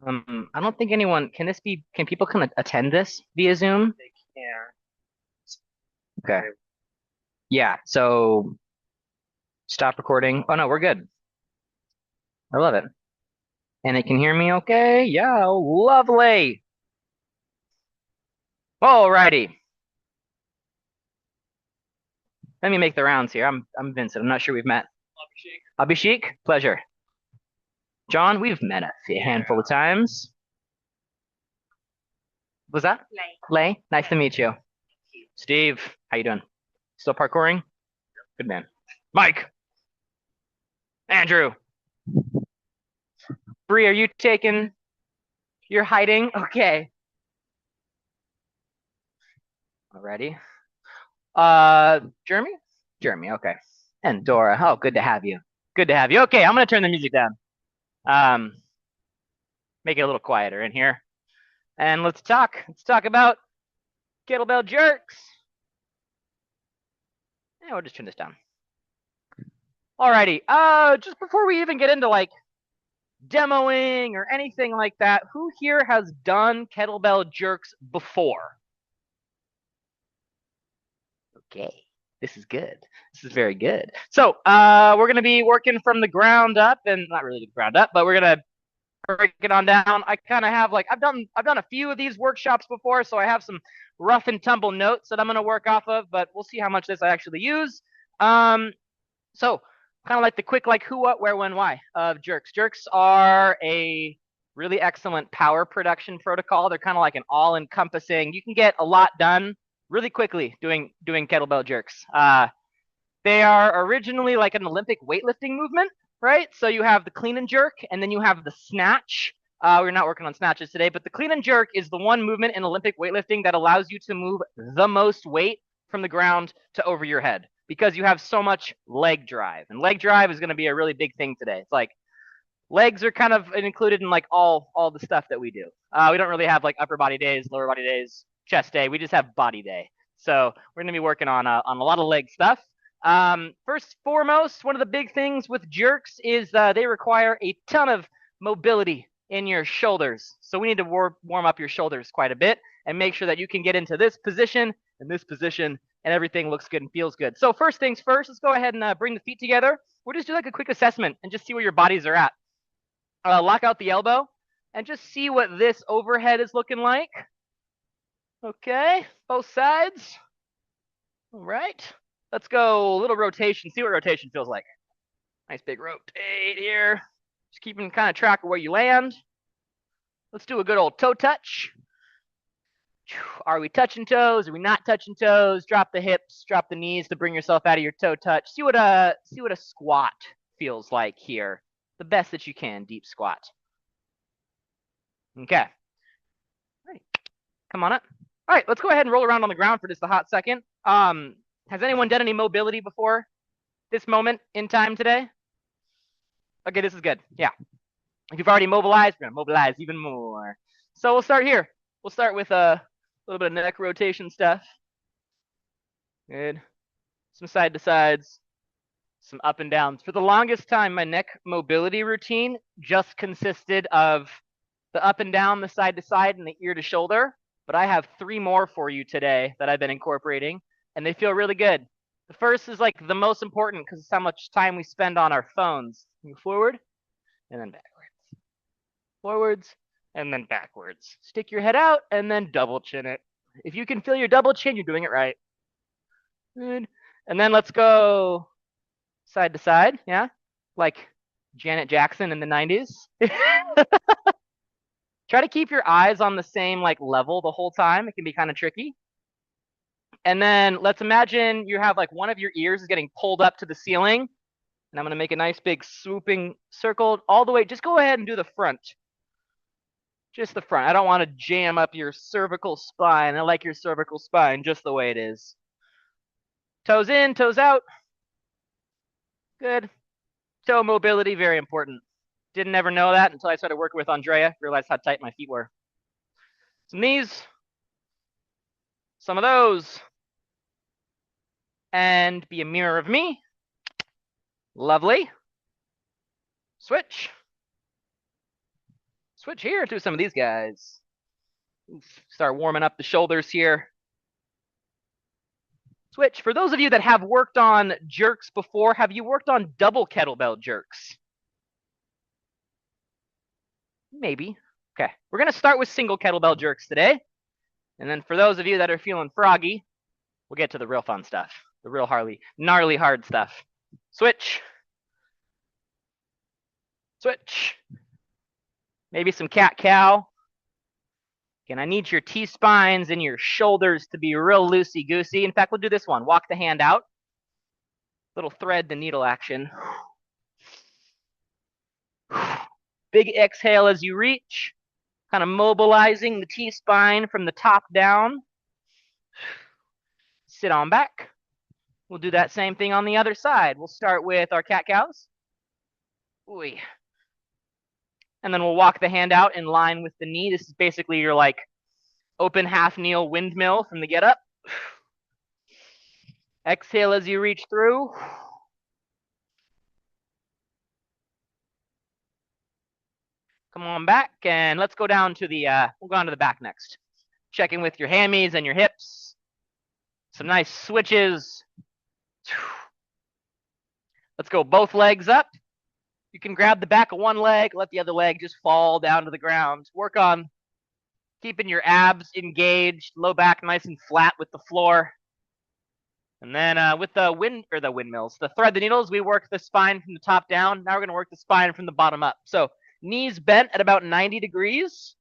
I don't think anyone can people attend this via Zoom? They can. Okay. Yeah, so stop recording. Oh no, we're good. I love it. And it can hear me okay? Yeah, lovely. Alrighty. Let me make the rounds here. I'm Vincent. I'm not sure we've met. Abhishek, pleasure. John, we've met a handful of times. Was that? Lay, nice to meet you. Steve, how you doing? Still parkouring? Good man. Mike, Andrew, Bree, are you taking? You're hiding? Okay. Alrighty. Jeremy? Jeremy, okay. And Dora. Oh, good to have you. Good to have you. Okay, I'm gonna turn the music down. Um, make it a little quieter in here. And let's talk. Let's talk about kettlebell jerks. Yeah, we'll just turn this down. Alrighty. Just before we even get into like demoing or anything like that, who here has done kettlebell jerks before? Okay. This is good. This is very good. So, we're gonna be working from the ground up, and not really the ground up, but we're gonna break it on down. I kind of have like I've done a few of these workshops before, so I have some rough and tumble notes that I'm gonna work off of, but we'll see how much this I actually use. So kind of like the quick like who, what, where, when, why of jerks. Jerks are a really excellent power production protocol. They're kind of like an all-encompassing. You can get a lot done really quickly doing kettlebell jerks. They are originally like an Olympic weightlifting movement, right? So you have the clean and jerk, and then you have the snatch. We're not working on snatches today, but the clean and jerk is the one movement in Olympic weightlifting that allows you to move the most weight from the ground to over your head because you have so much leg drive. And leg drive is going to be a really big thing today. It's like legs are kind of included in like all the stuff that we do. We don't really have like upper body days, lower body days, chest day. We just have body day. So we're going to be working on a lot of leg stuff. First foremost, one of the big things with jerks is they require a ton of mobility in your shoulders. So we need to warm up your shoulders quite a bit and make sure that you can get into this position and this position and everything looks good and feels good. So first things first, let's go ahead and bring the feet together. We'll just do like a quick assessment and just see where your bodies are at. Lock out the elbow and just see what this overhead is looking like. Okay, both sides. All right. Let's go a little rotation. See what rotation feels like. Nice big rotate here. Just keeping kind of track of where you land. Let's do a good old toe touch. Are we touching toes? Are we not touching toes? Drop the hips, drop the knees to bring yourself out of your toe touch. See what a squat feels like here. The best that you can, deep squat. Okay. All right. Come on up. All right, let's go ahead and roll around on the ground for just a hot second. Has anyone done any mobility before this moment in time today? Okay, this is good. Yeah. If you've already mobilized, we're gonna mobilize even more. So we'll start here. We'll start with a little bit of neck rotation stuff. Good. Some side to sides, some up and downs. For the longest time, my neck mobility routine just consisted of the up and down, the side to side, and the ear to shoulder. But I have 3 more for you today that I've been incorporating, and they feel really good. The first is like the most important because it's how much time we spend on our phones. Move forward and then backwards. Forwards and then backwards. Stick your head out and then double chin it. If you can feel your double chin, you're doing it right. Good. And then let's go side to side. Yeah. Like Janet Jackson in the 90s. Try to keep your eyes on the same like level the whole time. It can be kind of tricky. And then let's imagine you have like one of your ears is getting pulled up to the ceiling. And I'm going to make a nice big swooping circle all the way. Just go ahead and do the front. Just the front. I don't want to jam up your cervical spine. I like your cervical spine just the way it is. Toes in, toes out. Good. Toe mobility, very important. Didn't ever know that until I started working with Andrea. Realized how tight my feet were. Some knees. Some of those. And be a mirror of me. Lovely. Switch. Switch here to some of these guys. Start warming up the shoulders here. Switch. For those of you that have worked on jerks before, have you worked on double kettlebell jerks? Maybe. Okay. We're going to start with single kettlebell jerks today. And then for those of you that are feeling froggy, we'll get to the real fun stuff. The real gnarly hard stuff. Switch. Switch. Maybe some cat-cow. And I need your T-spines and your shoulders to be real loosey-goosey. In fact, we'll do this one. Walk the hand out. Little thread the needle action. Big exhale as you reach. Kind of mobilizing the T-spine from the top down. Sit on back. We'll do that same thing on the other side. We'll start with our cat-cows. Ooh. And then we'll walk the hand out in line with the knee. This is basically your like open half kneel windmill from the get up. Exhale as you reach through. Come on back and let's go down to the, we'll go on to the back next. Checking with your hammies and your hips. Some nice switches. Let's go both legs up. You can grab the back of one leg, let the other leg just fall down to the ground. Work on keeping your abs engaged, low back nice and flat with the floor. And then with the windmills, the thread the needles, we work the spine from the top down. Now we're gonna work the spine from the bottom up. So knees bent at about 90 degrees.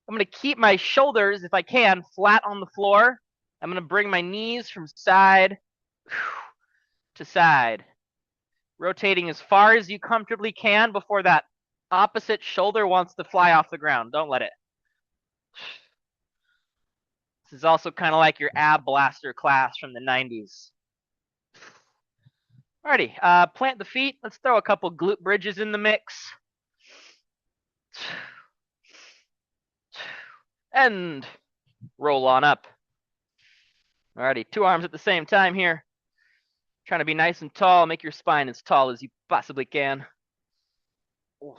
I'm gonna keep my shoulders, if I can, flat on the floor. I'm gonna bring my knees from side to side. Rotating as far as you comfortably can before that opposite shoulder wants to fly off the ground. Don't let it. This is also kind of like your ab blaster class from the 90s. Alrighty, plant the feet. Let's throw a couple glute bridges in the mix. And roll on up. Alrighty, 2 arms at the same time here. Trying to be nice and tall, make your spine as tall as you possibly can. Do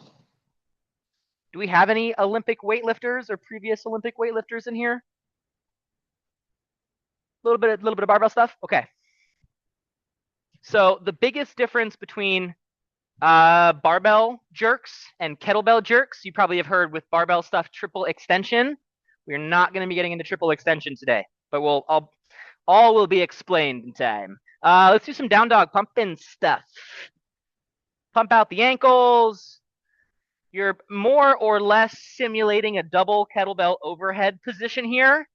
we have any Olympic weightlifters or previous Olympic weightlifters in here? A little bit of barbell stuff? Okay. So the biggest difference between barbell jerks and kettlebell jerks, you probably have heard with barbell stuff, triple extension. We're not going to be getting into triple extension today, but all will be explained in time. Let's do some down dog pumping stuff. Pump out the ankles. You're more or less simulating a double kettlebell overhead position here.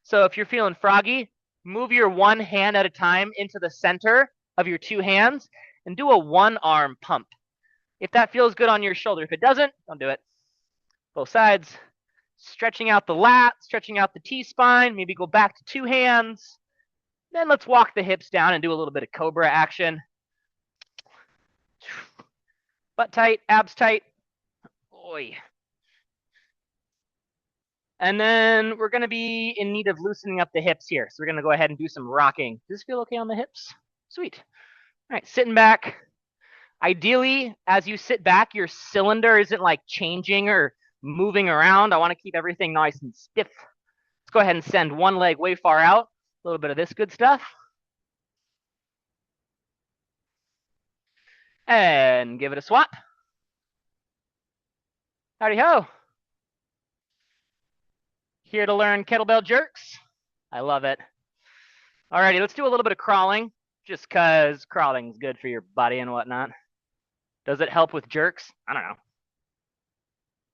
So if you're feeling froggy, move your one hand at a time into the center of your 2 hands and do a 1-arm pump. If that feels good on your shoulder. If it doesn't, don't do it. Both sides. Stretching out the lat, stretching out the T-spine. Maybe go back to 2 hands. Then let's walk the hips down and do a little bit of cobra action. Butt tight, abs tight. Oy. And then we're going to be in need of loosening up the hips here. So we're going to go ahead and do some rocking. Does this feel okay on the hips? Sweet. All right, sitting back. Ideally, as you sit back, your cylinder isn't like changing or moving around. I want to keep everything nice and stiff. Let's go ahead and send one leg way far out. A little bit of this good stuff. And give it a swap. Howdy ho. Here to learn kettlebell jerks. I love it. Alrighty, let's do a little bit of crawling, just because crawling is good for your body and whatnot. Does it help with jerks? I don't know.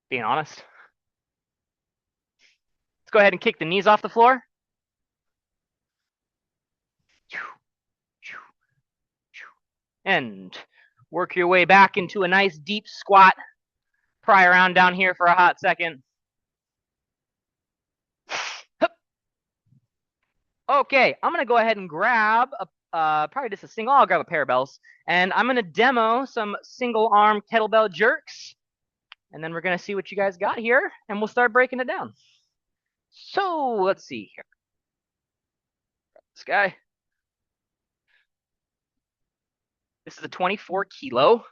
Being honest. Let's go ahead and kick the knees off the floor. And work your way back into a nice deep squat. Pry around down here for a hot second. Okay, I'm gonna go ahead and grab probably just a single. I'll grab a pair of bells, and I'm gonna demo some single arm kettlebell jerks, and then we're gonna see what you guys got here, and we'll start breaking it down. So let's see here. This guy. This is a 24 kilo.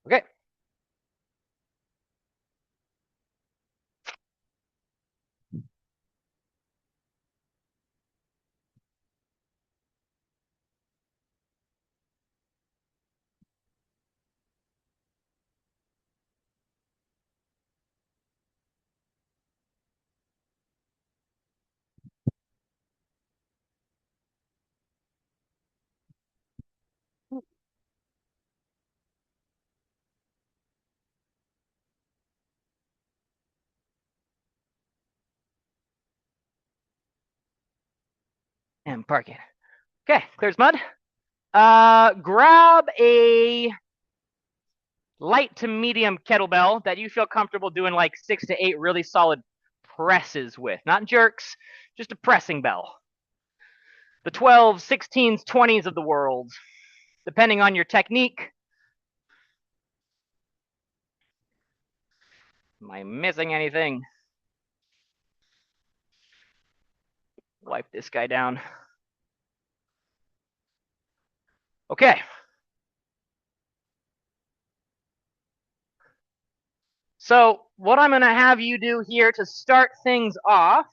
Okay. And park it. Okay, clears mud. Grab a light to medium kettlebell that you feel comfortable doing like 6 to 8 really solid presses with. Not jerks, just a pressing bell. The 12s, 16s, 20s of the world, depending on your technique. Am I missing anything? Wipe this guy down. Okay. So what I'm going to have you do here to start things off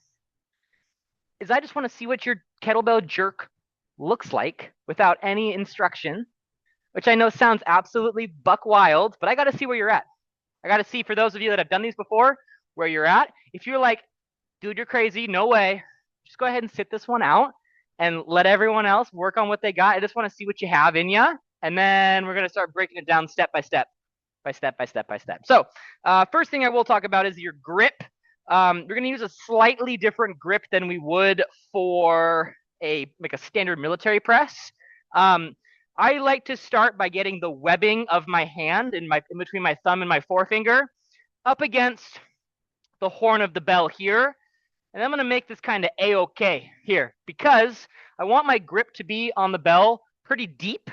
is I just want to see what your kettlebell jerk looks like without any instruction, which I know sounds absolutely buck wild, but I got to see where you're at. I got to see, for those of you that have done these before, where you're at. If you're like, dude, you're crazy, no way, just go ahead and sit this one out and let everyone else work on what they got. I just want to see what you have in you, and then we're going to start breaking it down step by step. So first thing I will talk about is your grip. You're going to use a slightly different grip than we would for a standard military press. I like to start by getting the webbing of my hand in between my thumb and my forefinger up against the horn of the bell here. And I'm going to make this kind of A-okay here because I want my grip to be on the bell pretty deep.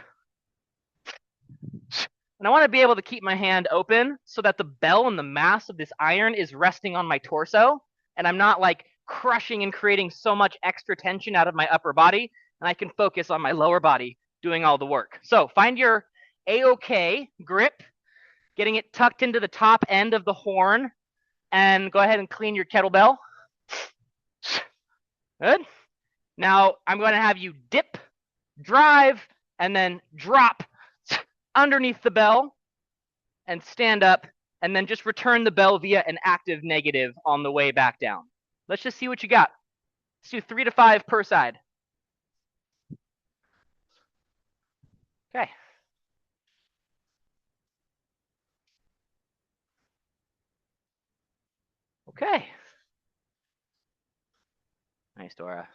And I want to be able to keep my hand open so that the bell and the mass of this iron is resting on my torso. And I'm not like crushing and creating so much extra tension out of my upper body. And I can focus on my lower body doing all the work. So find your A-okay grip, getting it tucked into the top end of the horn. And go ahead and clean your kettlebell. Good. Now I'm going to have you dip, drive, and then drop underneath the bell and stand up, and then just return the bell via an active negative on the way back down. Let's just see what you got. Let's do 3 to 5 per side. Okay. Okay. Nice, Dora.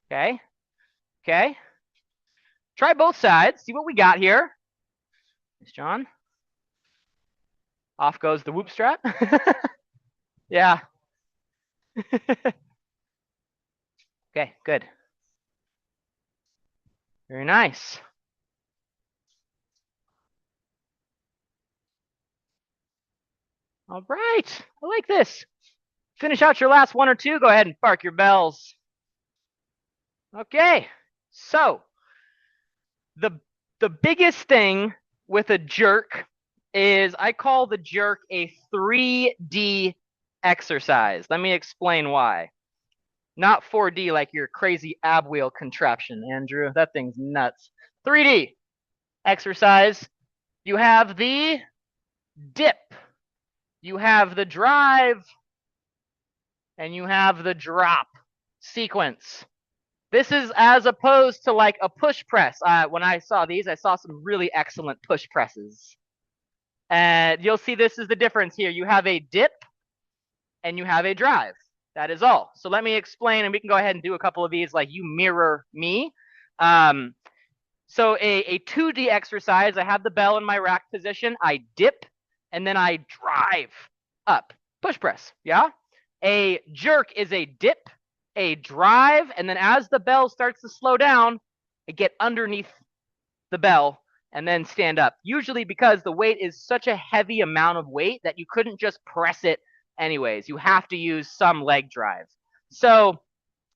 Okay. Okay. Try both sides. See what we got here. Nice, John. Off goes the whoop strap. Yeah. Okay, good. Very nice. All right. I like this. Finish out your last 1 or 2. Go ahead and park your bells. Okay. So the biggest thing with a jerk is I call the jerk a 3D exercise. Let me explain why. Not 4D like your crazy ab wheel contraption, Andrew. That thing's nuts. 3D exercise. You have the dip, you have the drive, and you have the drop sequence. This is as opposed to like a push press. When I saw these, I saw some really excellent push presses. And you'll see this is the difference here. You have a dip and you have a drive. That is all. So let me explain, and we can go ahead and do a couple of these like you mirror me. So a 2D exercise, I have the bell in my rack position. I dip, and then I drive up. Push press, yeah? A jerk is a dip, a drive, and then as the bell starts to slow down, I get underneath the bell and then stand up. Usually because the weight is such a heavy amount of weight that you couldn't just press it anyways. You have to use some leg drive. So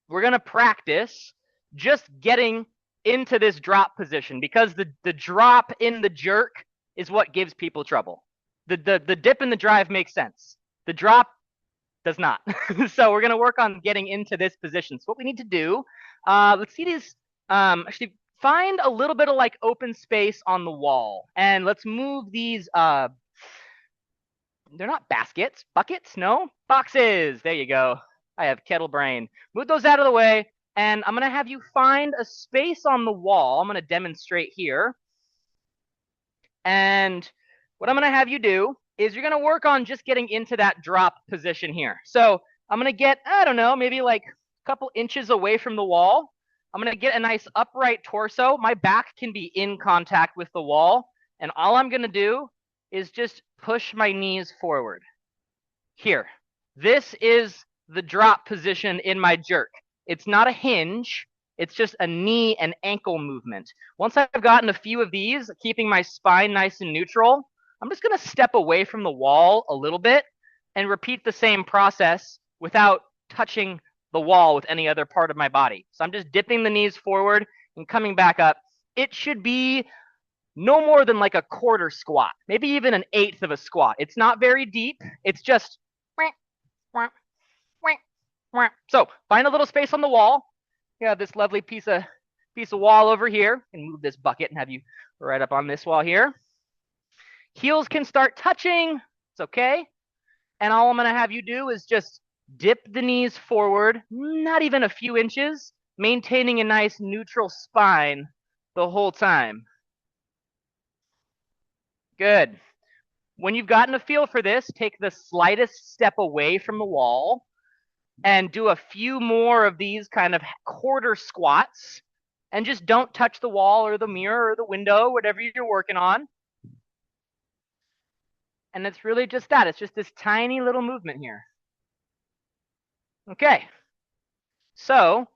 we're going to practice just getting into this drop position, because the drop in the jerk is what gives people trouble. The dip and the drive makes sense. The drop does not. So we're going to work on getting into this position. So what we need to do, let's see these, actually find a little bit of like open space on the wall, and let's move these, they're not baskets, buckets, no, boxes. There you go. I have kettle brain. Move those out of the way, and I'm going to have you find a space on the wall. I'm going to demonstrate here. And what I'm going to have you do is you're going to work on just getting into that drop position here. So I'm going to get, I don't know, maybe like a couple inches away from the wall. I'm going to get a nice upright torso. My back can be in contact with the wall. And all I'm going to do is just push my knees forward. Here. This is the drop position in my jerk. It's not a hinge. It's just a knee and ankle movement. Once I've gotten a few of these, keeping my spine nice and neutral, I'm just going to step away from the wall a little bit and repeat the same process without touching the wall with any other part of my body. So I'm just dipping the knees forward and coming back up. It should be no more than like a quarter squat, maybe even an eighth of a squat. It's not very deep. It's just, so find a little space on the wall. You have this lovely piece of wall over here, and move this bucket and have you right up on this wall here. Heels can start touching. It's okay. And all I'm going to have you do is just dip the knees forward, not even a few inches, maintaining a nice neutral spine the whole time. Good. When you've gotten a feel for this, take the slightest step away from the wall and do a few more of these kind of quarter squats, and just don't touch the wall or the mirror or the window, whatever you're working on. And it's really just that. It's just this tiny little movement here. Okay. So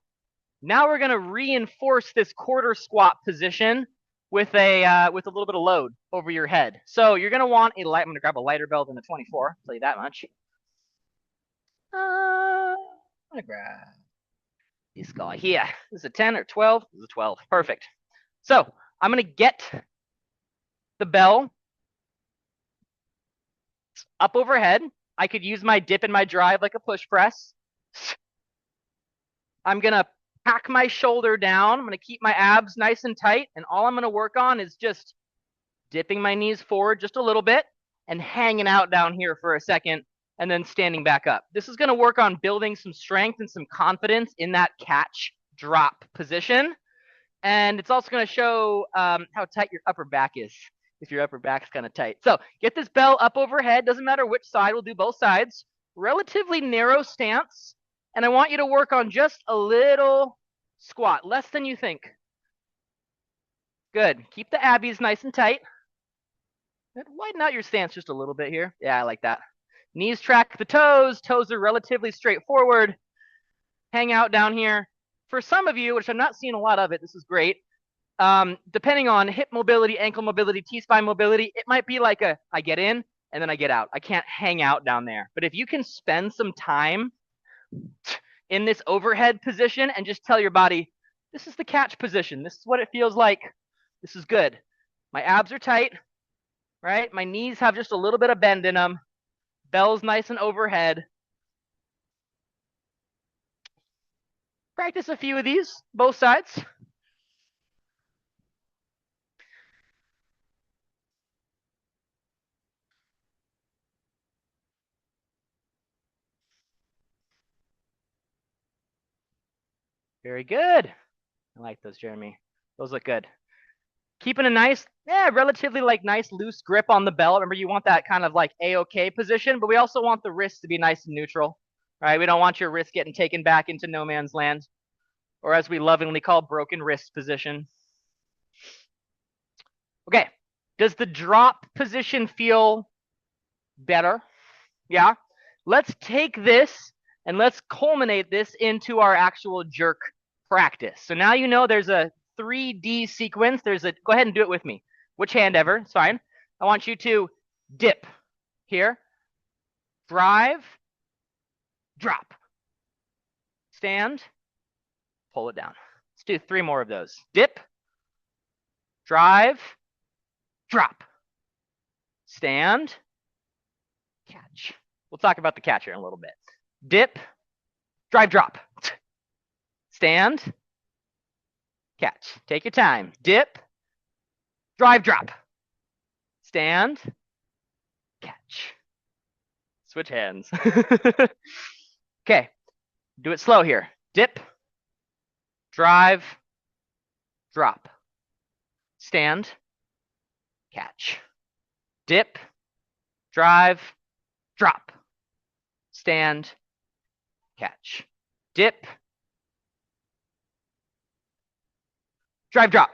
now we're going to reinforce this quarter squat position with a little bit of load over your head. So you're going to want a light. I'm going to grab a lighter belt than a 24. I'll tell you that much. I'm going to grab this guy here. This is a 10 or 12? This is a 12. Perfect. So I'm going to get the bell up overhead. I could use my dip and my drive like a push press. I'm going to pack my shoulder down. I'm going to keep my abs nice and tight. And all I'm going to work on is just dipping my knees forward just a little bit and hanging out down here for a second and then standing back up. This is going to work on building some strength and some confidence in that catch drop position. And it's also going to show how tight your upper back is, if your upper back's kind of tight. So get this bell up overhead. Doesn't matter which side. We'll do both sides. Relatively narrow stance. And I want you to work on just a little squat, less than you think. Good. Keep the abbies nice and tight. Widen out your stance just a little bit here. Yeah, I like that. Knees track the toes. Toes are relatively straightforward. Hang out down here. For some of you, which I'm not seeing a lot of it, this is great. Depending on hip mobility, ankle mobility, T-spine mobility, it might be like I get in and then I get out. I can't hang out down there. But if you can spend some time in this overhead position and just tell your body, this is the catch position. This is what it feels like. This is good. My abs are tight, right? My knees have just a little bit of bend in them. Bell's nice and overhead. Practice a few of these, both sides. Very good. I like those, Jeremy. Those look good. Keeping a nice, relatively like nice loose grip on the bell. Remember, you want that kind of like A-OK position, but we also want the wrist to be nice and neutral, right? We don't want your wrist getting taken back into no man's land, or as we lovingly call, broken wrist position. Okay. Does the drop position feel better? Yeah. Let's take this and let's culminate this into our actual jerk practice. So now you know there's a 3D sequence. Go ahead and do it with me. Which hand ever, it's fine. I want you to dip here, drive, drop, stand, pull it down. Let's do 3 more of those. Dip, drive, drop, stand, catch. We'll talk about the catch here in a little bit. Dip, drive, drop, stand, catch. Take your time. Dip, drive, drop, stand, catch. Switch hands. Okay, do it slow here. Dip, drive, drop, stand, catch. Dip, drive, drop, stand, catch. Dip, drive, drop.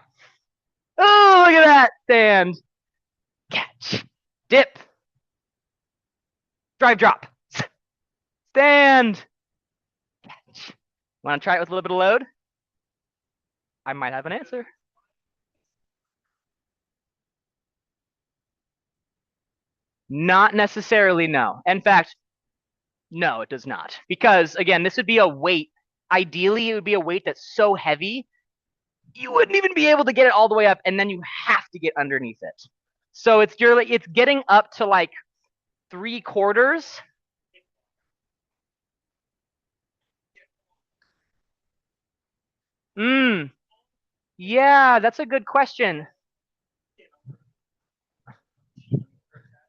Oh, look at that. Stand, catch. Dip, drive, drop, stand, catch. Want to try it with a little bit of load? I might have an answer. Not necessarily, no. In fact, no, it does not. Because, again, this would be a weight. Ideally, it would be a weight that's so heavy, you wouldn't even be able to get it all the way up, and then you have to get underneath it. So it's getting up to like 3/4. Yeah, that's a good question.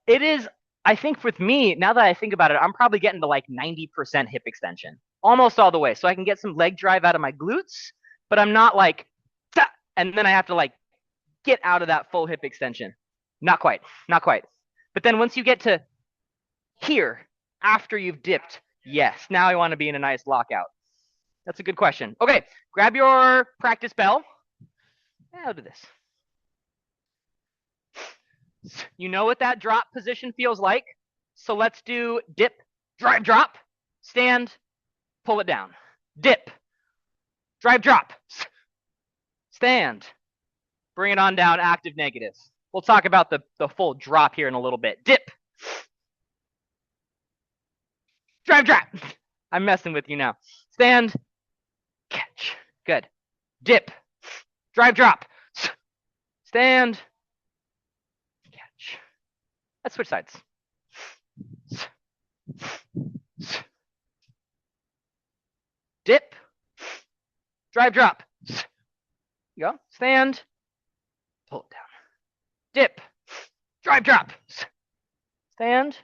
It is, I think with me, now that I think about it, I'm probably getting to like 90% hip extension, almost all the way. So I can get some leg drive out of my glutes, but I'm not like, and then I have to like get out of that full hip extension. Not quite, not quite. But then once you get to here, after you've dipped, yes, now I want to be in a nice lockout. That's a good question. Okay, grab your practice bell. Yeah, I'll do this. You know what that drop position feels like? So let's do dip, drive, drop, stand, pull it down. Dip, drive, drop, stand, bring it on down, active, negative. We'll talk about the full drop here in a little bit. Dip, drive, drop. I'm messing with you now. Stand, catch. Good. Dip, drive, drop, stand, catch. Let's switch sides. Dip, drive, drop. You go. Stand, pull it down. Dip, drive, drop. Stand,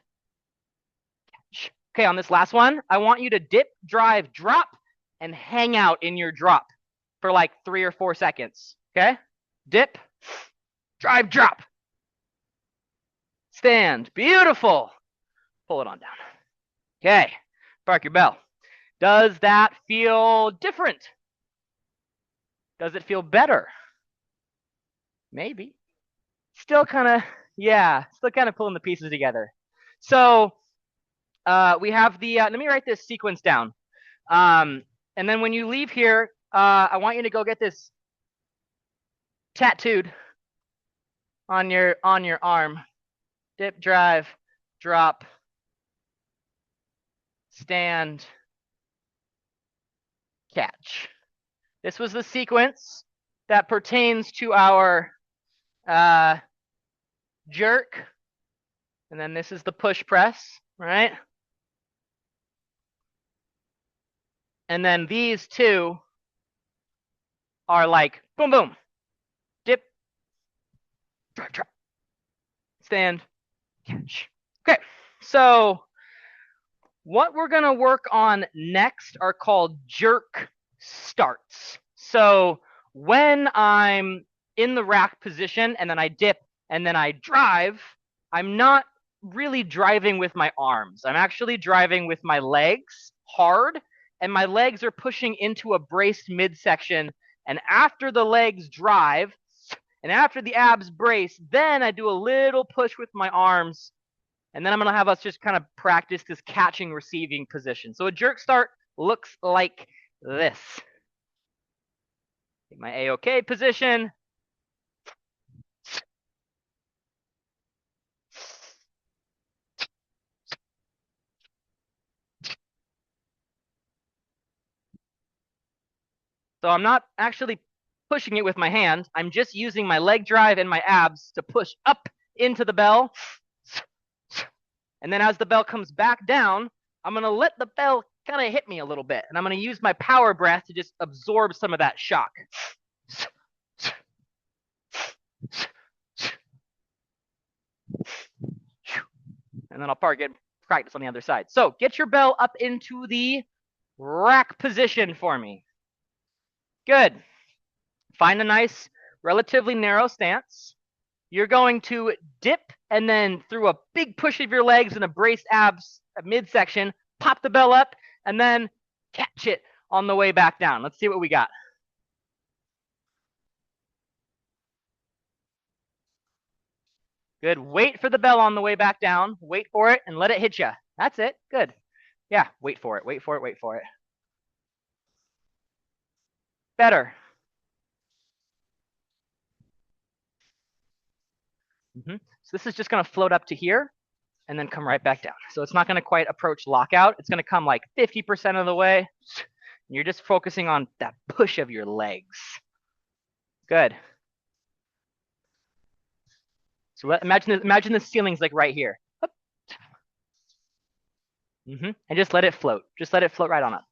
catch. Okay, on this last one, I want you to dip, drive, drop, and hang out in your drop for like 3 or 4 seconds. Okay? Dip, drive, drop. Stand. Beautiful. Pull it on down. Okay. Park your bell. Does that feel different? Does it feel better? Maybe. Still kind of, yeah, still kind of pulling the pieces together. So we have the, let me write this sequence down. And then when you leave here, I want you to go get this tattooed on your arm. Dip, drive, drop, stand, catch. This was the sequence that pertains to our jerk. And then this is the push press, right? And then these two are like boom, boom, dip, drive, drop, stand, catch. Okay, so what we're gonna work on next are called jerk starts. So when I'm in the rack position and then I dip and then I drive, I'm not really driving with my arms. I'm actually driving with my legs hard, and my legs are pushing into a braced midsection. And after the legs drive, and after the abs brace, then I do a little push with my arms. And then I'm going to have us just kind of practice this catching receiving position. So a jerk start looks like this. Take my A-OK position. So I'm not actually pushing it with my hand. I'm just using my leg drive and my abs to push up into the bell. And then as the bell comes back down, I'm going to let the bell kind of hit me a little bit. And I'm going to use my power breath to just absorb some of that shock. And then I'll practice on the other side. So get your bell up into the rack position for me. Good. Find a nice, relatively narrow stance. You're going to dip and then through a big push of your legs and a braced abs midsection, pop the bell up and then catch it on the way back down. Let's see what we got. Good. Wait for the bell on the way back down. Wait for it and let it hit you. That's it. Good. Yeah, wait for it. Wait for it. Wait for it. Better. So this is just going to float up to here and then come right back down. So it's not going to quite approach lockout. It's going to come like 50% of the way. And you're just focusing on that push of your legs. Good. So imagine the ceiling's like right here. And just let it float. Just let it float right on up.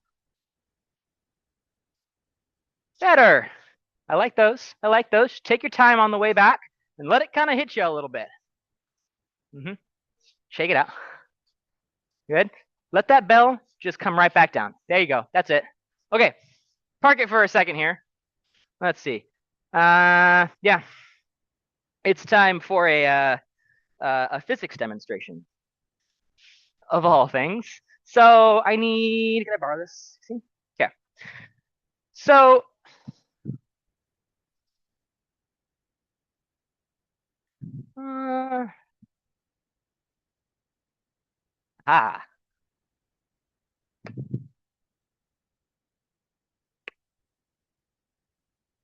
Better. I like those. I like those. Take your time on the way back and let it kind of hit you a little bit. Shake it out. Good. Let that bell just come right back down. There you go. That's it. Okay. Park it for a second here. Let's see. Yeah. It's time for a physics demonstration. Of all things. So I need, can I borrow this? See? Okay. So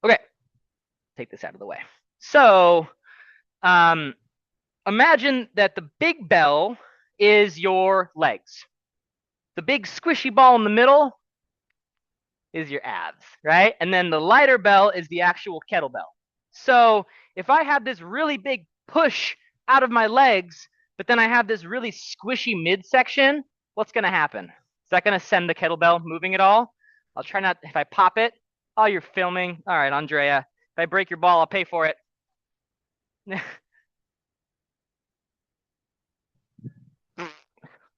okay. Take this out of the way. So imagine that the big bell is your legs. The big squishy ball in the middle is your abs, right? And then the lighter bell is the actual kettlebell. So if I have this really big push out of my legs, but then I have this really squishy midsection, what's going to happen? Is that going to send the kettlebell moving at all? I'll try not, if I pop it. Oh, you're filming. All right, Andrea. If I break your ball, I'll pay for it.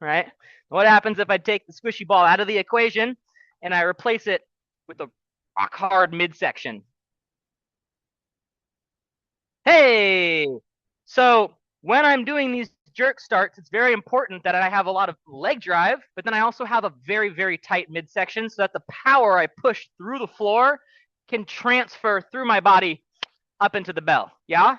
Right? What happens if I take the squishy ball out of the equation and I replace it with a rock hard midsection? Hey! So when I'm doing these jerk starts, it's very important that I have a lot of leg drive, but then I also have a very, very tight midsection so that the power I push through the floor can transfer through my body up into the bell. Yeah?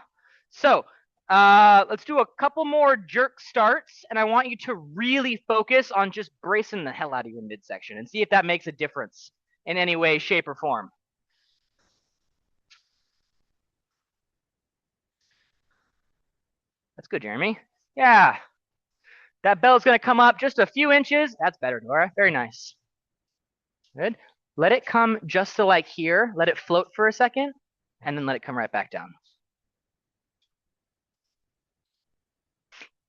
So let's do a couple more jerk starts, and I want you to really focus on just bracing the hell out of your midsection and see if that makes a difference in any way, shape, or form. That's good, Jeremy. Yeah. That bell's going to come up just a few inches. That's better, Nora. Very nice. Good. Let it come just to like here. Let it float for a second, and then let it come right back down.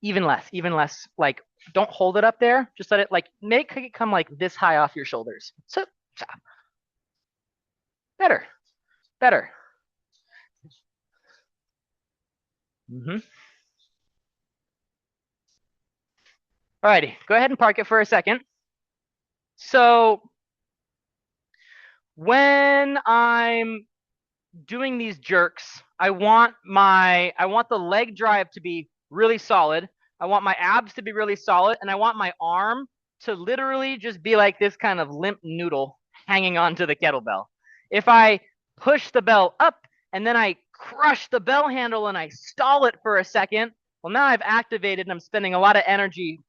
Even less. Like, don't hold it up there. Just let it, like, make it come like this high off your shoulders. So, better. Alrighty, go ahead and park it for a second. So when I'm doing these jerks, I want the leg drive to be really solid. I want my abs to be really solid, and I want my arm to literally just be like this kind of limp noodle hanging onto the kettlebell. If I push the bell up and then I crush the bell handle and I stall it for a second, well, now I've activated and I'm spending a lot of energy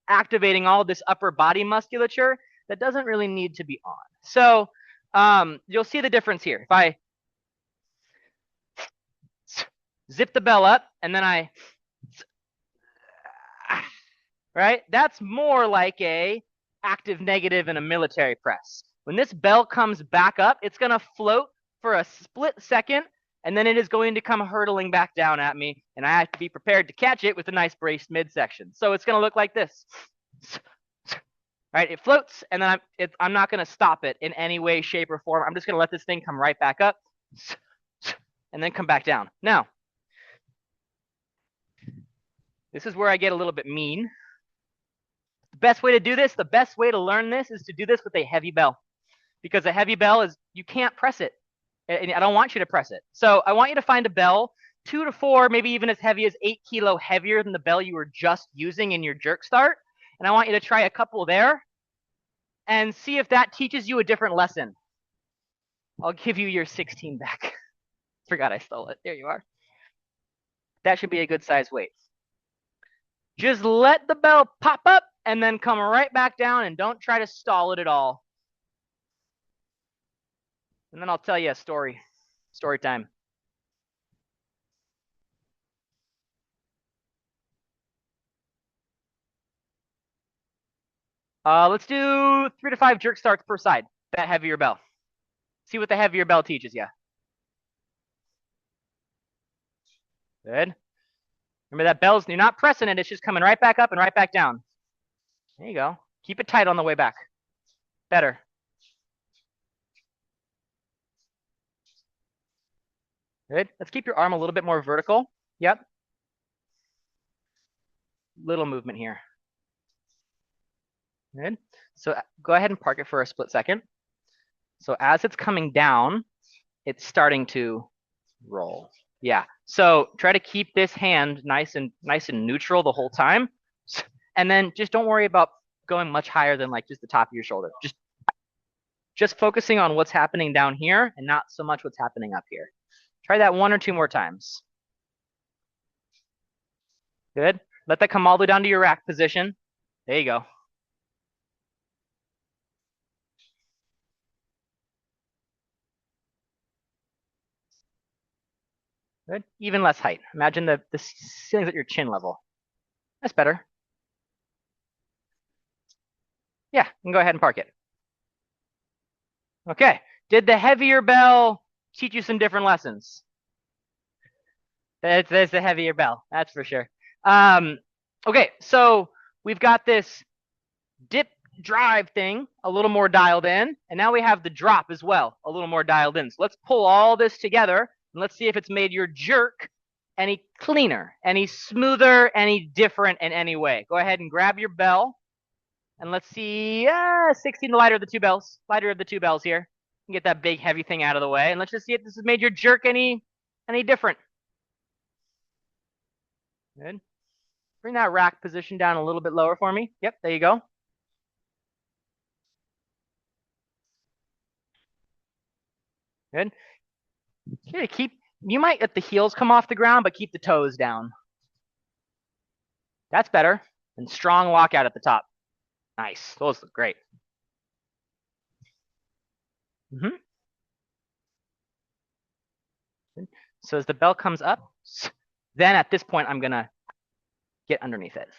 activating all this upper body musculature that doesn't really need to be on. So you'll see the difference here. If I zip the bell up and then I, right? That's more like a active negative in a military press. When this bell comes back up, it's going to float for a split second, and then it is going to come hurtling back down at me, and I have to be prepared to catch it with a nice braced midsection. So it's going to look like this. Right, it floats, and then I'm not going to stop it in any way, shape, or form. I'm just going to let this thing come right back up, and then come back down. Now, this is where I get a little bit mean. The best way to do this, the best way to learn this is to do this with a heavy bell. Because a heavy bell is, you can't press it. And I don't want you to press it. So I want you to find a bell 2 to 4, maybe even as heavy as 8 kilo heavier than the bell you were just using in your jerk start. And I want you to try a couple there and see if that teaches you a different lesson. I'll give you your 16 back. Forgot I stole it. There you are. That should be a good size weight. Just let the bell pop up and then come right back down, and don't try to stall it at all. And then I'll tell you a story. Story time. Let's do 3 to 5 jerk starts per side. That heavier bell. See what the heavier bell teaches you. Good. Remember that bell's, you're not pressing it, it's just coming right back up and right back down. There you go. Keep it tight on the way back. Better. Good. Let's keep your arm a little bit more vertical. Yep. Little movement here. Good. So go ahead and park it for a split second. So as it's coming down, it's starting to roll. Yeah. So try to keep this hand nice and neutral the whole time. And then just don't worry about going much higher than like just the top of your shoulder. Just focusing on what's happening down here and not so much what's happening up here. Try that 1 or 2 more times. Good. Let that come all the way down to your rack position. There you go. Good. Even less height. Imagine the ceiling's at your chin level. That's better. Yeah, you can go ahead and park it. Okay. Did the heavier bell teach you some different lessons? There's the heavier bell. That's for sure. Okay, so we've got this dip drive thing a little more dialed in, and now we have the drop as well, a little more dialed in. So let's pull all this together, and let's see if it's made your jerk any cleaner, any smoother, any different in any way. Go ahead and grab your bell, and let's see, 16, the lighter of the 2 bells. Lighter of the 2 bells here. Get that big heavy thing out of the way, and let's just see if this has made your jerk any different. Good. Bring that rack position down a little bit lower for me. Yep, there you go. Good. Okay, you might let the heels come off the ground, but keep the toes down. That's better. And strong lockout at the top. Nice. Those look great. So as the bell comes up, then at this point, I'm going to get underneath it.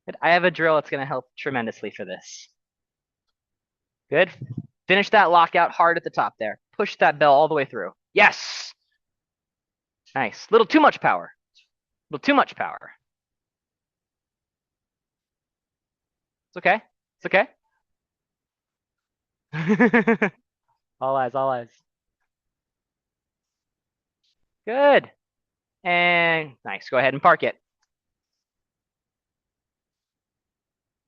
Good. I have a drill that's going to help tremendously for this. Good. Finish that lockout hard at the top there. Push that bell all the way through. Yes. Nice. Little too much power. Little too much power. It's okay. It's okay. All eyes, all eyes. Good. And nice. Go ahead and park it.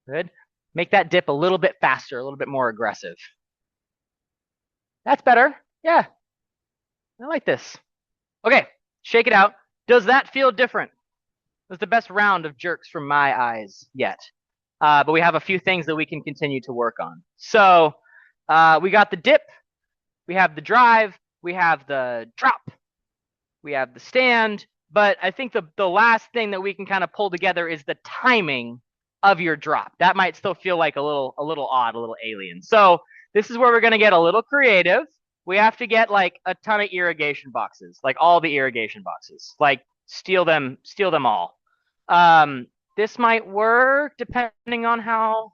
Good. Make that dip a little bit faster, a little bit more aggressive. That's better. Yeah. I like this. Okay. Shake it out. Does that feel different? It was the best round of jerks from my eyes yet. But we have a few things that we can continue to work on. So we got the dip. We have the drive. We have the drop. We have the stand. But I think the last thing that we can kind of pull together is the timing of your drop. That might still feel like a little odd, a little alien. So this is where we're going to get a little creative. We have to get like a ton of irrigation boxes, like all the irrigation boxes, like steal them all. This might work depending on how.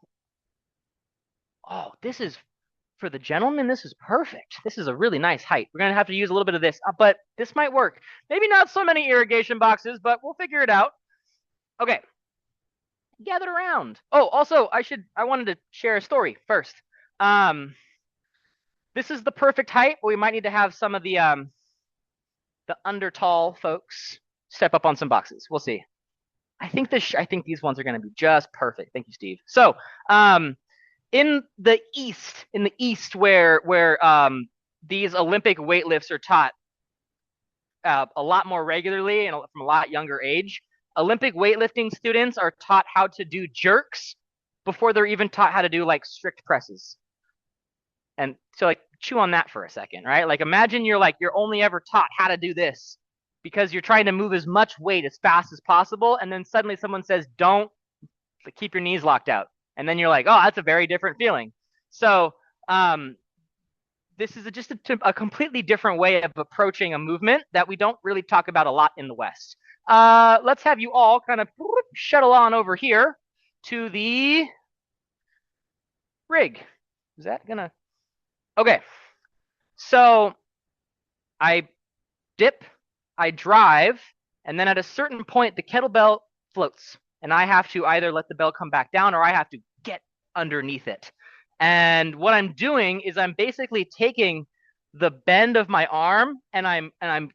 Oh, this is, for the gentleman, this is perfect. This is a really nice height. We're going to have to use a little bit of this, but this might work. Maybe not so many irrigation boxes, but we'll figure it out. Okay. Gather around. Oh, also, I wanted to share a story first. This is the perfect height, but we might need to have some of the under tall folks step up on some boxes. We'll see. I think these ones are going to be just perfect. Thank you, Steve. So, in the East, where these Olympic weightlifts are taught a lot more regularly and from a lot younger age, Olympic weightlifting students are taught how to do jerks before they're even taught how to do like strict presses. And so like chew on that for a second, right? Like imagine you're only ever taught how to do this because you're trying to move as much weight as fast as possible, and then suddenly someone says, don't, keep your knees locked out. And then you're like, oh, that's a very different feeling. So this is just a completely different way of approaching a movement that we don't really talk about a lot in the West. Let's have you all kind of shuttle on over here to the rig. Is that gonna? Okay. So I dip, I drive, and then at a certain point, the kettlebell floats. And I have to either let the bell come back down or I have to get underneath it. And what I'm doing is I'm basically taking the bend of my arm and I'm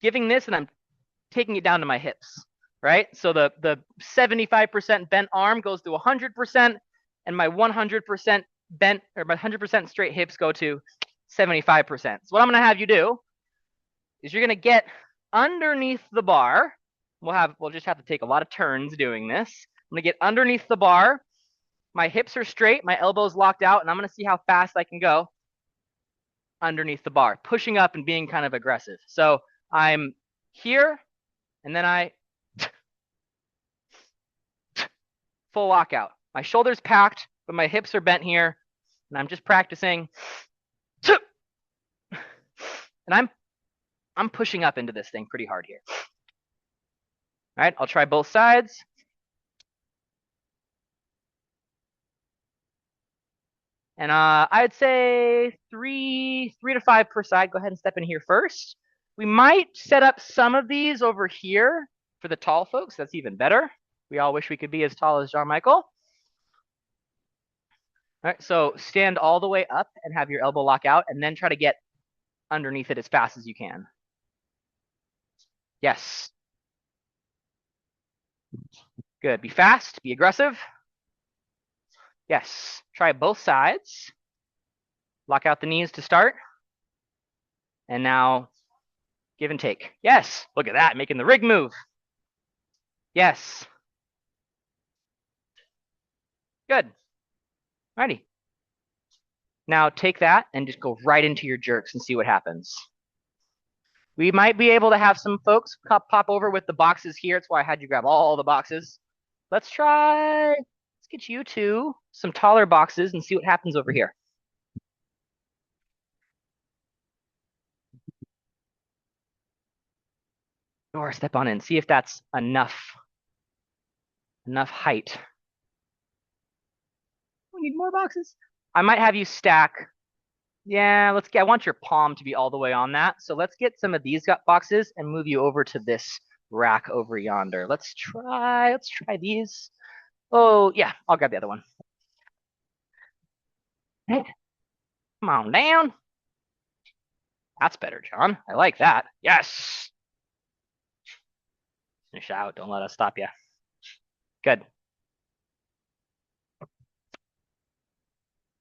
giving this and I'm taking it down to my hips, right? So the 75% bent arm goes to 100%, and my 100% bent, or my 100% straight hips go to 75%. So what I'm going to have you do is you're going to get underneath the bar. We'll just have to take a lot of turns doing this. I'm going to get underneath the bar. My hips are straight, my elbows locked out, and I'm going to see how fast I can go underneath the bar, pushing up and being kind of aggressive. So I'm here, and then I full lockout. My shoulders packed, but my hips are bent here, and I'm just practicing. And I'm pushing up into this thing pretty hard here. All right, I'll try both sides. And I'd say three to five per side. Go ahead and step in here first. We might set up some of these over here for the tall folks. That's even better. We all wish we could be as tall as John Michael. All right, so stand all the way up and have your elbow lock out, and then try to get underneath it as fast as you can. Yes. Good. Be fast. Be aggressive. Yes. Try both sides. Lock out the knees to start. And now give and take. Yes. Look at that. Making the rig move. Yes. Good. Alrighty. Now take that and just go right into your jerks and see what happens. We might be able to have some folks pop over with the boxes here. That's why I had you grab all the boxes. Let's get you two some taller boxes and see what happens over here. Or step on in, see if that's enough height. We need more boxes. I might have you stack. Yeah, I want your palm to be all the way on that. So let's get some of these boxes and move you over to this rack over yonder. Let's try these. Oh, yeah, I'll grab the other one. Hey, come on down. That's better, John. I like that. Yes. Finish out. Don't let us stop you. Good.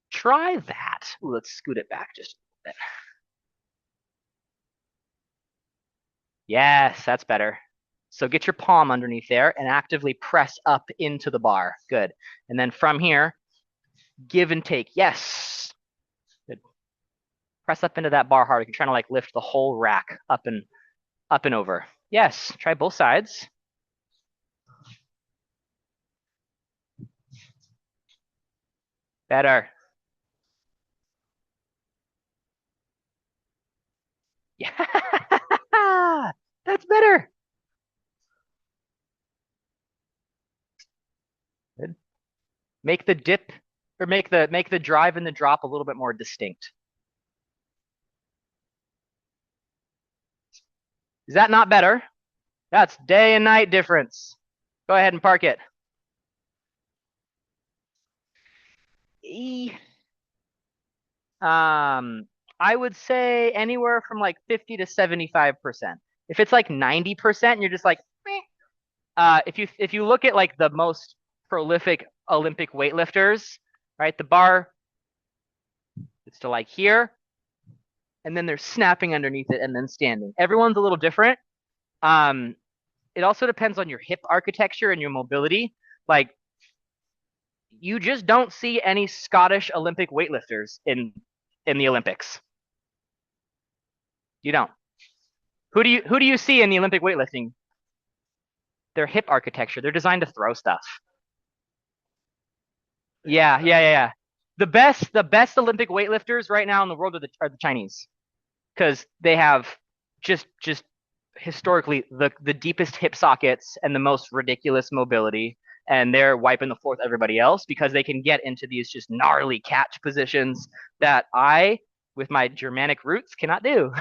Try that. Ooh, let's scoot it back just a bit. Yes, that's better. So get your palm underneath there and actively press up into the bar. Good. And then from here, give and take. Yes. Good. Press up into that bar hard. You're trying to like lift the whole rack up and over. Yes. Try both sides. Better. Yeah. That's better. Make the dip or make the drive and the drop a little bit more distinct. Is that not better? That's day and night difference. Go ahead and park it. I would say anywhere from like 50 to 75%. If it's like 90%, you're just like, meh. If you look at like the most prolific Olympic weightlifters, right? The bar, it's to like here, and then they're snapping underneath it and then standing. Everyone's a little different. It also depends on your hip architecture and your mobility. Like, you just don't see any Scottish Olympic weightlifters in the Olympics. You don't. Who do you see in the Olympic weightlifting? Their hip architecture. They're designed to throw stuff. Yeah. The best Olympic weightlifters right now in the world are the Chinese, because they have just historically the deepest hip sockets and the most ridiculous mobility, and they're wiping the floor with everybody else because they can get into these just gnarly catch positions that I, with my Germanic roots, cannot do.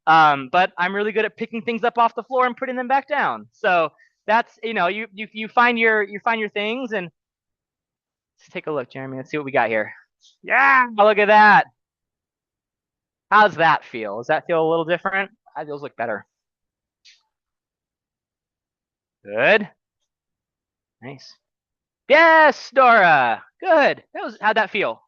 But I'm really good at picking things up off the floor and putting them back down. So that's, you find your things. And let's take a look, Jeremy. Let's see what we got here. Yeah, look at that. How's that feel? Does that feel a little different? Those look better. Good. Nice. Yes, Dora. Good. How'd that feel?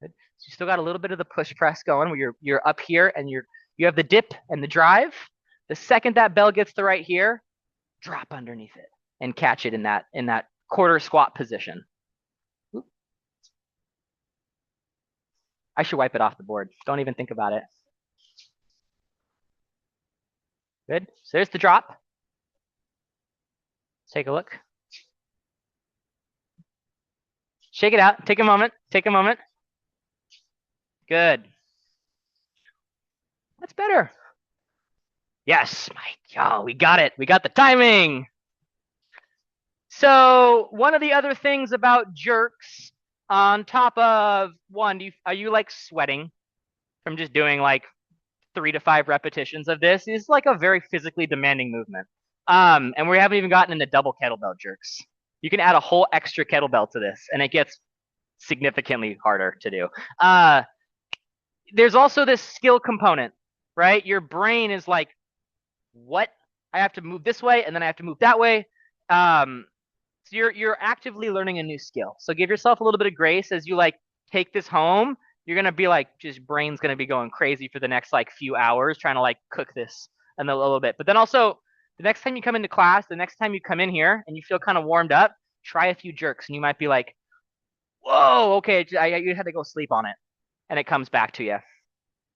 Good. So you still got a little bit of the push press going where you're up here and you have the dip and the drive. The second that bell gets to right here, drop underneath it and catch it in that quarter squat position. I should wipe it off the board. Don't even think about it. Good. So there's the drop. Let's take a look. Shake it out. Take a moment. Take a moment. Good. That's better. Yes, Mike. Oh, we got it. We got the timing. So one of the other things about jerks, on top of one, are you like sweating from just doing like 3 to 5 repetitions of this? Is like a very physically demanding movement. And we haven't even gotten into double kettlebell jerks. You can add a whole extra kettlebell to this, and it gets significantly harder to do. There's also this skill component, right? Your brain is like, what? I have to move this way, and then I have to move that way. So you're actively learning a new skill. So give yourself a little bit of grace as you like take this home. You're gonna be like, just brain's gonna be going crazy for the next like few hours trying to like cook this and a little bit. But then also, the next time you come into class, the next time you come in here and you feel kind of warmed up, try a few jerks, and you might be like, whoa, okay, you had to go sleep on it, and it comes back to you.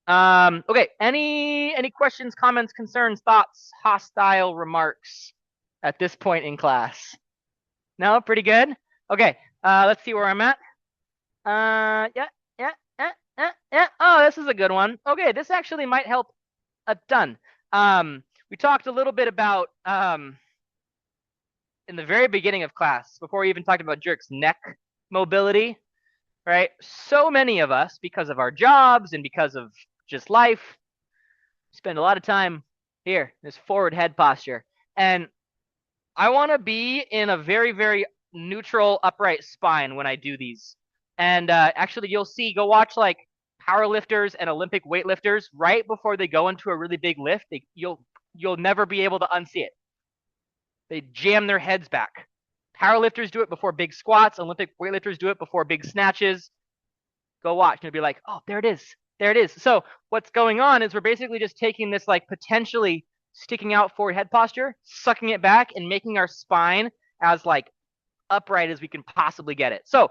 Okay, any questions, comments, concerns, thoughts, hostile remarks at this point in class? No, pretty good. Okay, let's see where I'm at. Yeah. Oh, this is a good one. Okay, this actually might help a ton. We talked a little bit about in the very beginning of class, before we even talked about jerks, neck mobility, right? So many of us, because of our jobs and because of just life, spend a lot of time here, this forward head posture. And I want to be in a very, very neutral, upright spine when I do these. And actually, you'll see, go watch like power lifters and Olympic weightlifters right before they go into a really big lift. You'll never be able to unsee it. They jam their heads back. Powerlifters do it before big squats. Olympic weightlifters do it before big snatches. Go watch, and you'll be like, oh, there it is. There it is. So what's going on is we're basically just taking this like potentially sticking out forward head posture, sucking it back, and making our spine as like upright as we can possibly get it. So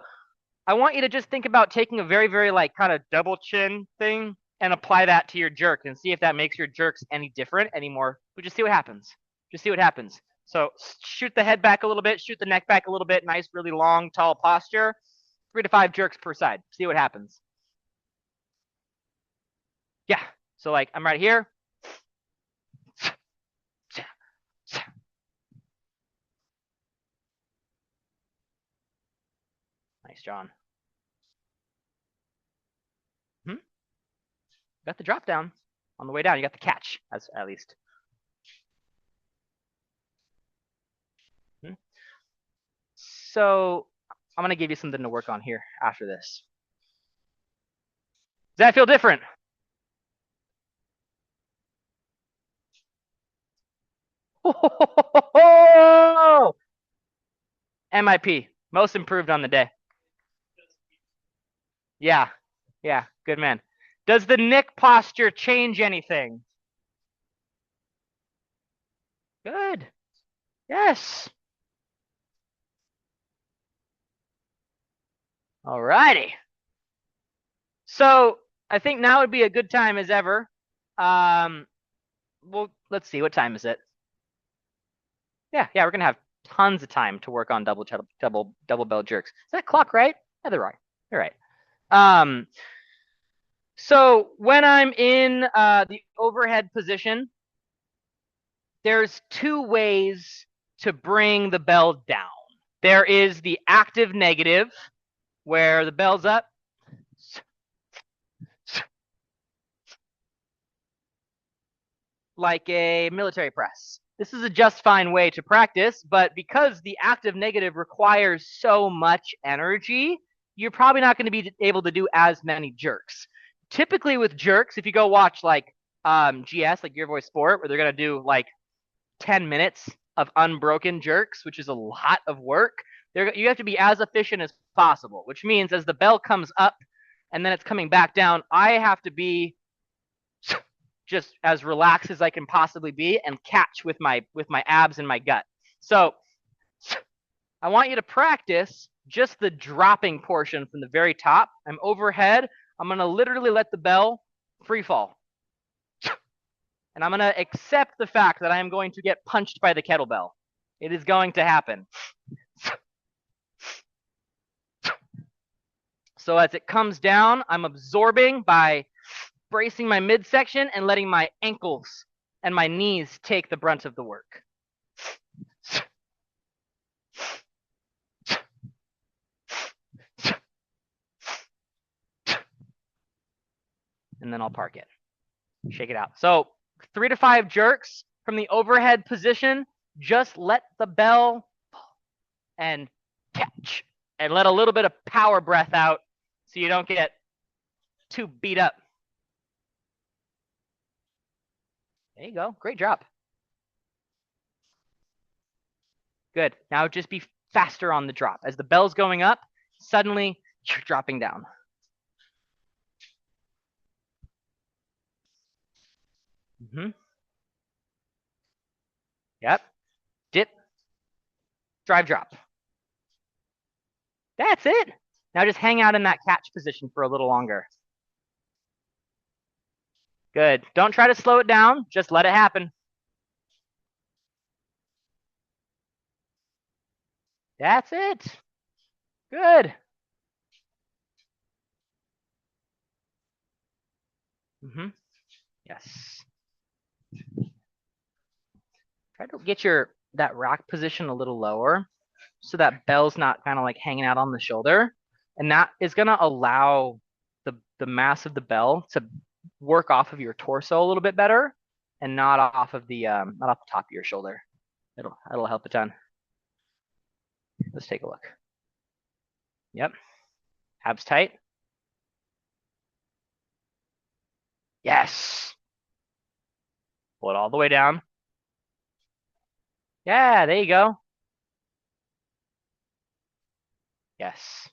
I want you to just think about taking a very, very like kind of double chin thing and apply that to your jerk and see if that makes your jerks any different anymore. But just see what happens. Just see what happens. So shoot the head back a little bit, shoot the neck back a little bit. Nice, really long, tall posture. 3 to 5 jerks per side. See what happens. Yeah. So like I'm right here. Nice, John. Got the drop down on the way down. You got the catch, at least. So I'm gonna give you something to work on here after this. Does that feel different? Oh! MIP, most improved on the day. Yeah, yeah, good man. Does the neck posture change anything? Good. Yes. All righty. So I think now would be a good time as ever. Well, let's see. What time is it? Yeah, we're gonna have tons of time to work on double bell jerks. Is that clock right? Yeah, they're right. They're right. So when I'm in the overhead position, there's two ways to bring the bell down. There is the active negative, where the bell's up, like a military press. This is a just fine way to practice, but because the active negative requires so much energy, you're probably not going to be able to do as many jerks. Typically with jerks, if you go watch like GS, like Gear Voice Sport, where they're going to do like 10 minutes of unbroken jerks, which is a lot of work, you have to be as efficient as possible, which means as the bell comes up and then it's coming back down, I have to be just as relaxed as I can possibly be and catch with my abs and my gut. So I want you to practice just the dropping portion from the very top. I'm overhead. I'm going to literally let the bell free fall. And I'm going to accept the fact that I am going to get punched by the kettlebell. It is going to happen. So as it comes down, I'm absorbing by bracing my midsection and letting my ankles and my knees take the brunt of the work. And then I'll park it. Shake it out. So 3 to 5 jerks from the overhead position. Just let the bell and catch. And let a little bit of power breath out so you don't get too beat up. There you go. Great drop. Good. Now just be faster on the drop. As the bell's going up, suddenly you're dropping down. Yep. Dip. Drive drop. That's it. Now just hang out in that catch position for a little longer. Good. Don't try to slow it down. Just let it happen. That's it. Good. Yes. Try to get that rack position a little lower so that bell's not kind of like hanging out on the shoulder. And that is going to allow the mass of the bell to work off of your torso a little bit better and not off of the top of your shoulder. It'll help a ton. Let's take a look. Yep. Abs tight. Yes. Pull it all the way down. Yeah, there you go. Yes.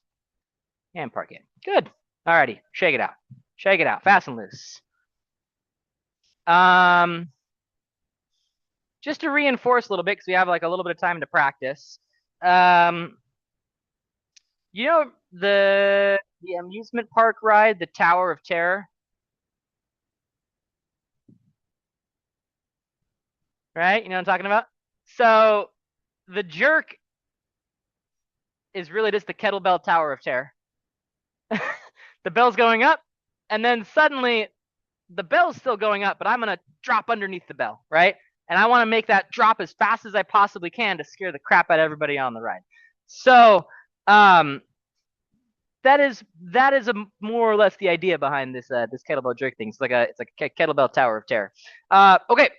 And park it. Good. Alrighty. Shake it out. Shake it out. Fast and loose. Just to reinforce a little bit, because we have like a little bit of time to practice. You know the amusement park ride, the Tower of Terror? Right? You know what I'm talking about? So the jerk is really just the kettlebell Tower of Terror. The bell's going up, and then suddenly the bell's still going up, but I'm going to drop underneath the bell, right? And I want to make that drop as fast as I possibly can to scare the crap out of everybody on the ride. So that is a more or less the idea behind this this kettlebell jerk thing. It's like a kettlebell tower of terror. Okay.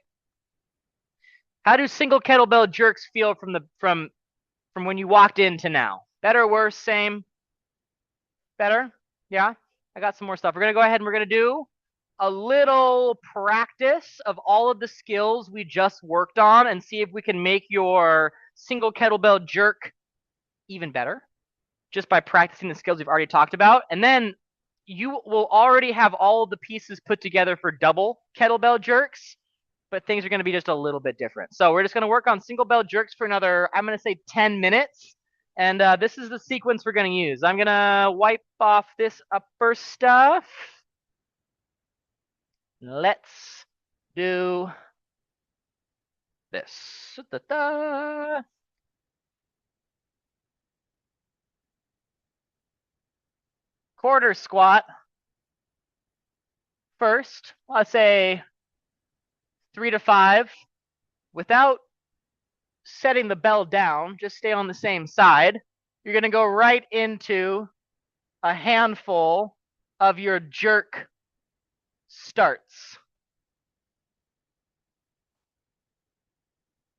How do single kettlebell jerks feel from when you walked in to now? Better, worse, same? Better? Yeah? I got some more stuff. We're going to go ahead and we're going to do a little practice of all of the skills we just worked on and see if we can make your single kettlebell jerk even better just by practicing the skills we've already talked about. And then you will already have all of the pieces put together for double kettlebell jerks, but things are going to be just a little bit different. So we're just going to work on single bell jerks for another, I'm going to say 10 minutes. And this is the sequence we're going to use. I'm going to wipe off this upper stuff. Let's do this. Da-da. Quarter squat. First, let's say 3 to 5. Without setting the bell down, just stay on the same side. You're going to go right into a handful of your jerk starts.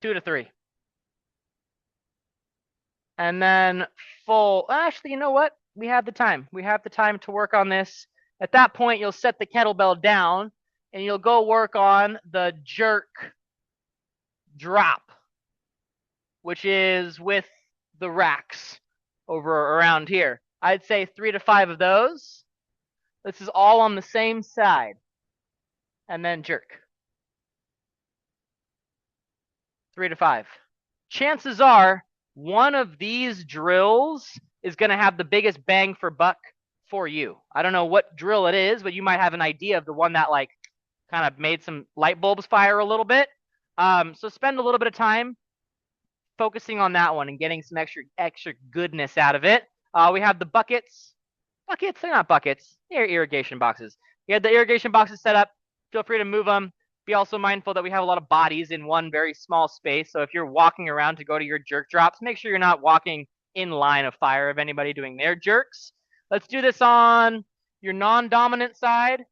2 to 3. And then full, actually, you know what? We have the time. We have the time to work on this. At that point, you'll set the kettlebell down and you'll go work on the jerk drop, which is with the racks over around here. I'd say 3 to 5 of those. This is all on the same side. And then jerk. 3 to 5. Chances are one of these drills is going to have the biggest bang for buck for you. I don't know what drill it is, but you might have an idea of the one that like kind of made some light bulbs fire a little bit. So spend a little bit of time focusing on that one and getting some extra goodness out of it. We have the buckets. Buckets, they're not buckets. They're irrigation boxes. You have the irrigation boxes set up. Feel free to move them. Be also mindful that we have a lot of bodies in one very small space. So if you're walking around to go to your jerk drops, make sure you're not walking in line of fire of anybody doing their jerks. Let's do this on your non-dominant side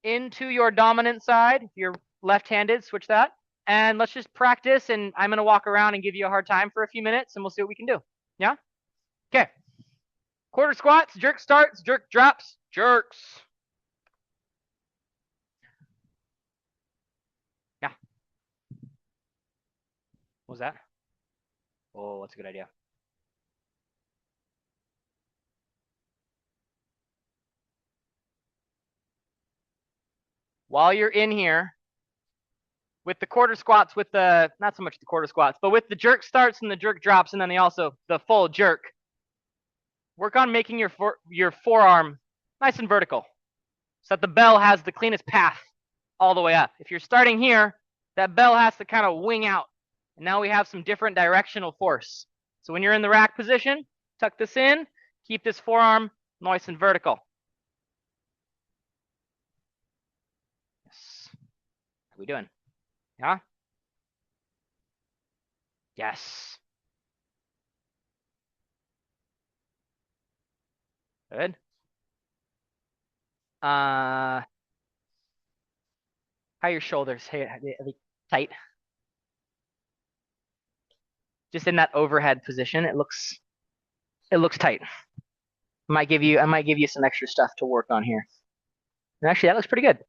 into your dominant side. If you're left-handed, switch that. And let's just practice, and I'm going to walk around and give you a hard time for a few minutes, and we'll see what we can do. Yeah? Okay. Quarter squats, jerk starts, jerk drops, jerks. Yeah. What was that? Oh, that's a good idea. While you're in here, with the quarter squats, with the, not so much the quarter squats, but with the jerk starts and the jerk drops, and then the full jerk, work on making your forearm nice and vertical so that the bell has the cleanest path all the way up. If you're starting here, that bell has to kind of wing out. And now we have some different directional force. So when you're in the rack position, tuck this in, keep this forearm nice and vertical. Yes. How are we doing? Yeah? Yes. Good. How are your shoulders? Hey, are they tight? Just in that overhead position, it looks tight. I might give you some extra stuff to work on here. And actually, that looks pretty good.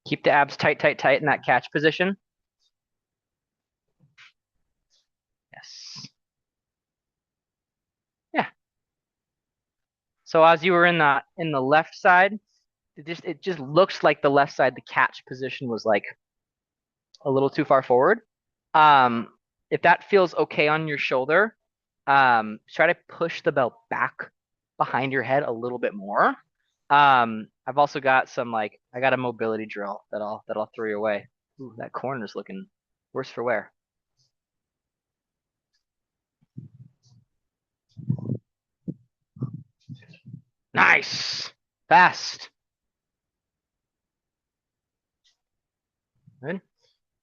Keep the abs tight, tight, tight in that catch position. Yes. Yeah. So as you were in the left side, it just looks like the left side, the catch position was like a little too far forward. If that feels okay on your shoulder, try to push the belt back behind your head a little bit more. I've also got I got a mobility drill that I'll throw your way. Ooh, that corner's looking worse for wear. Nice. Fast. Good.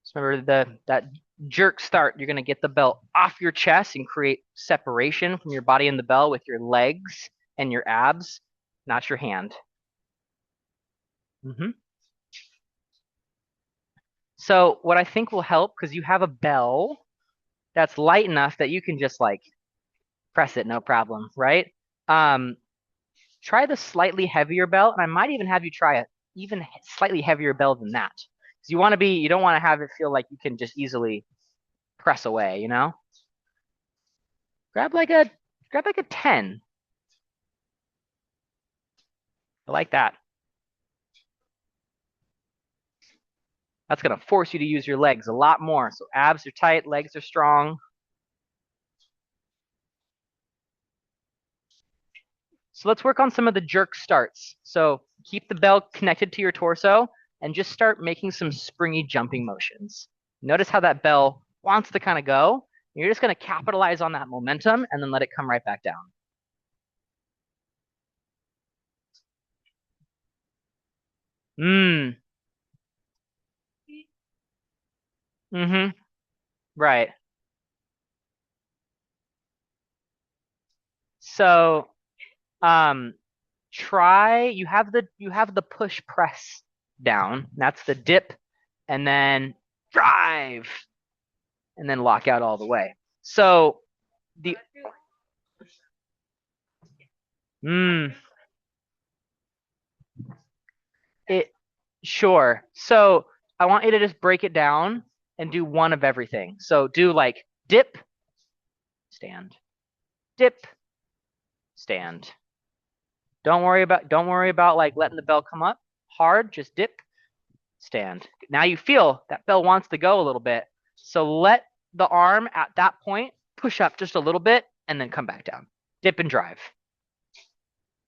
Just remember that jerk start. You're going to get the bell off your chest and create separation from your body and the bell with your legs and your abs, not your hand. So what I think will help, because you have a bell that's light enough that you can just like press it, no problem, right? Try the slightly heavier bell, and I might even have you try a even slightly heavier bell than that. Because you don't want to have it feel like you can just easily press away, you know? Grab like a 10. I like that. That's gonna force you to use your legs a lot more. So abs are tight, legs are strong. So let's work on some of the jerk starts. So keep the bell connected to your torso and just start making some springy jumping motions. Notice how that bell wants to kind of go. You're just going to capitalize on that momentum and then let it come right back down. Right. So you have the push press down. That's the dip and then drive and then lock out all the way. So the it sure. So I want you to just break it down and do one of everything. So do like dip, stand, dip, stand. Don't worry about like letting the bell come up hard, just dip, stand. Now you feel that bell wants to go a little bit. So let the arm at that point push up just a little bit and then come back down. Dip and drive.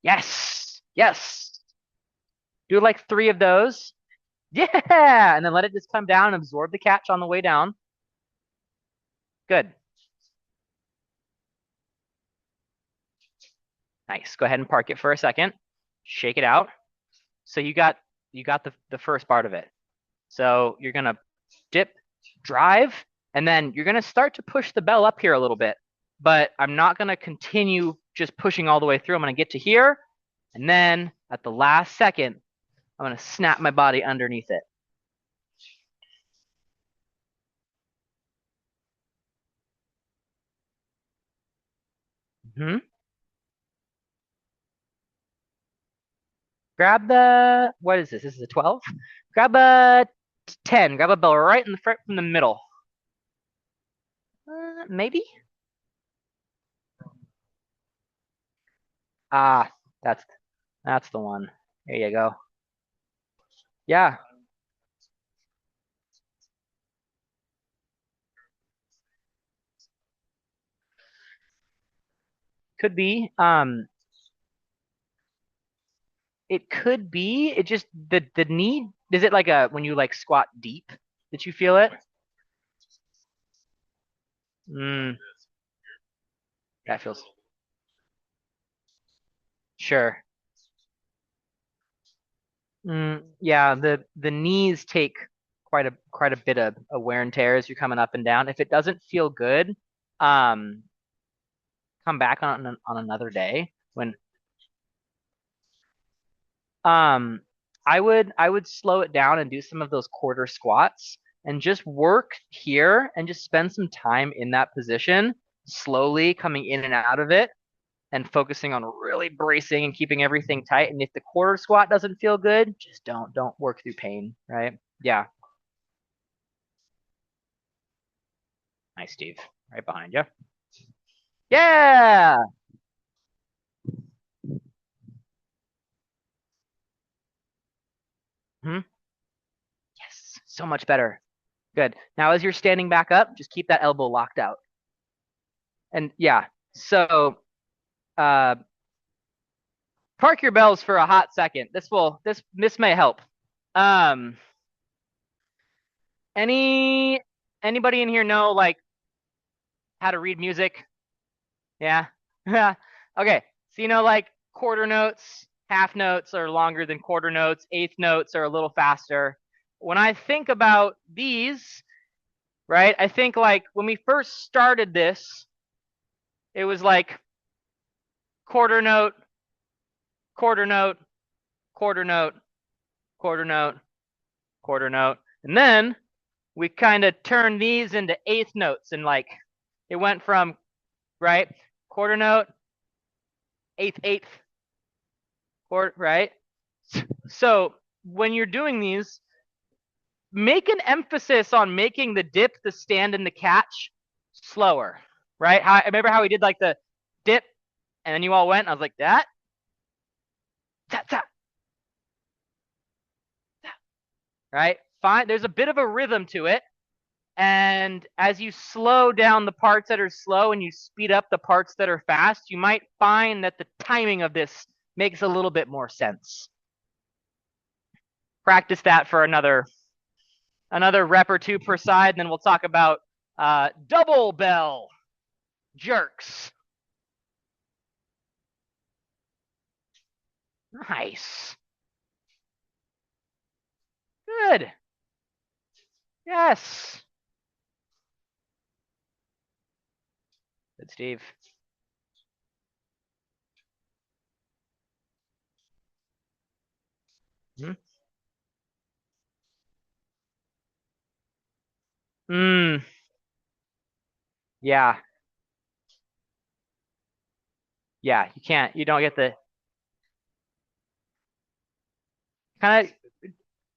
Yes. Yes. Do like 3 of those. Yeah. And then let it just come down and absorb the catch on the way down. Good. Nice. Go ahead and park it for a second. Shake it out. So you got the first part of it. So you're gonna dip, drive, and then you're gonna start to push the bell up here a little bit. But I'm not gonna continue just pushing all the way through. I'm gonna get to here, and then at the last second, I'm gonna snap my body underneath it. Grab the, what is this? This is a 12? Grab a 10. Grab a bell right in the front from the middle. Maybe? Ah, that's the one. There you go. Yeah, could be. It could be. It just the knee. Is it like a when you like squat deep that you feel it? Mm, that feels sure. Yeah, the knees take quite a bit of wear and tear as you're coming up and down. If it doesn't feel good, um, come back on another day when um I would slow it down and do some of those quarter squats and just work here and just spend some time in that position, slowly coming in and out of it and focusing on really bracing and keeping everything tight. And if the quarter squat doesn't feel good, just don't work through pain, right? Yeah. Nice, Steve. Right behind you. Yeah. Hmm. Yes. So much better. Good. Now, as you're standing back up, just keep that elbow locked out. And yeah, so uh, park your bells for a hot second. This may help. Um, anybody in here know like how to read music? Yeah. Yeah. Okay. So like quarter notes, half notes are longer than quarter notes. Eighth notes are a little faster. When I think about these, right, I think like when we first started this, it was like quarter note, quarter note, quarter note, quarter note, quarter note. And then we kind of turned these into eighth notes, and like it went from, right, quarter note, eighth, quarter, right? So when you're doing these, make an emphasis on making the dip, the stand, and the catch slower, right? I remember how we did like the dip, and then you all went, and I was like, that, right? Fine. There's a bit of a rhythm to it. And as you slow down the parts that are slow and you speed up the parts that are fast, you might find that the timing of this makes a little bit more sense. Practice that for another rep or two per side, and then we'll talk about double bell jerks. Nice. Good. Yes. Good, Steve. Yeah. Yeah, you don't get the kind of,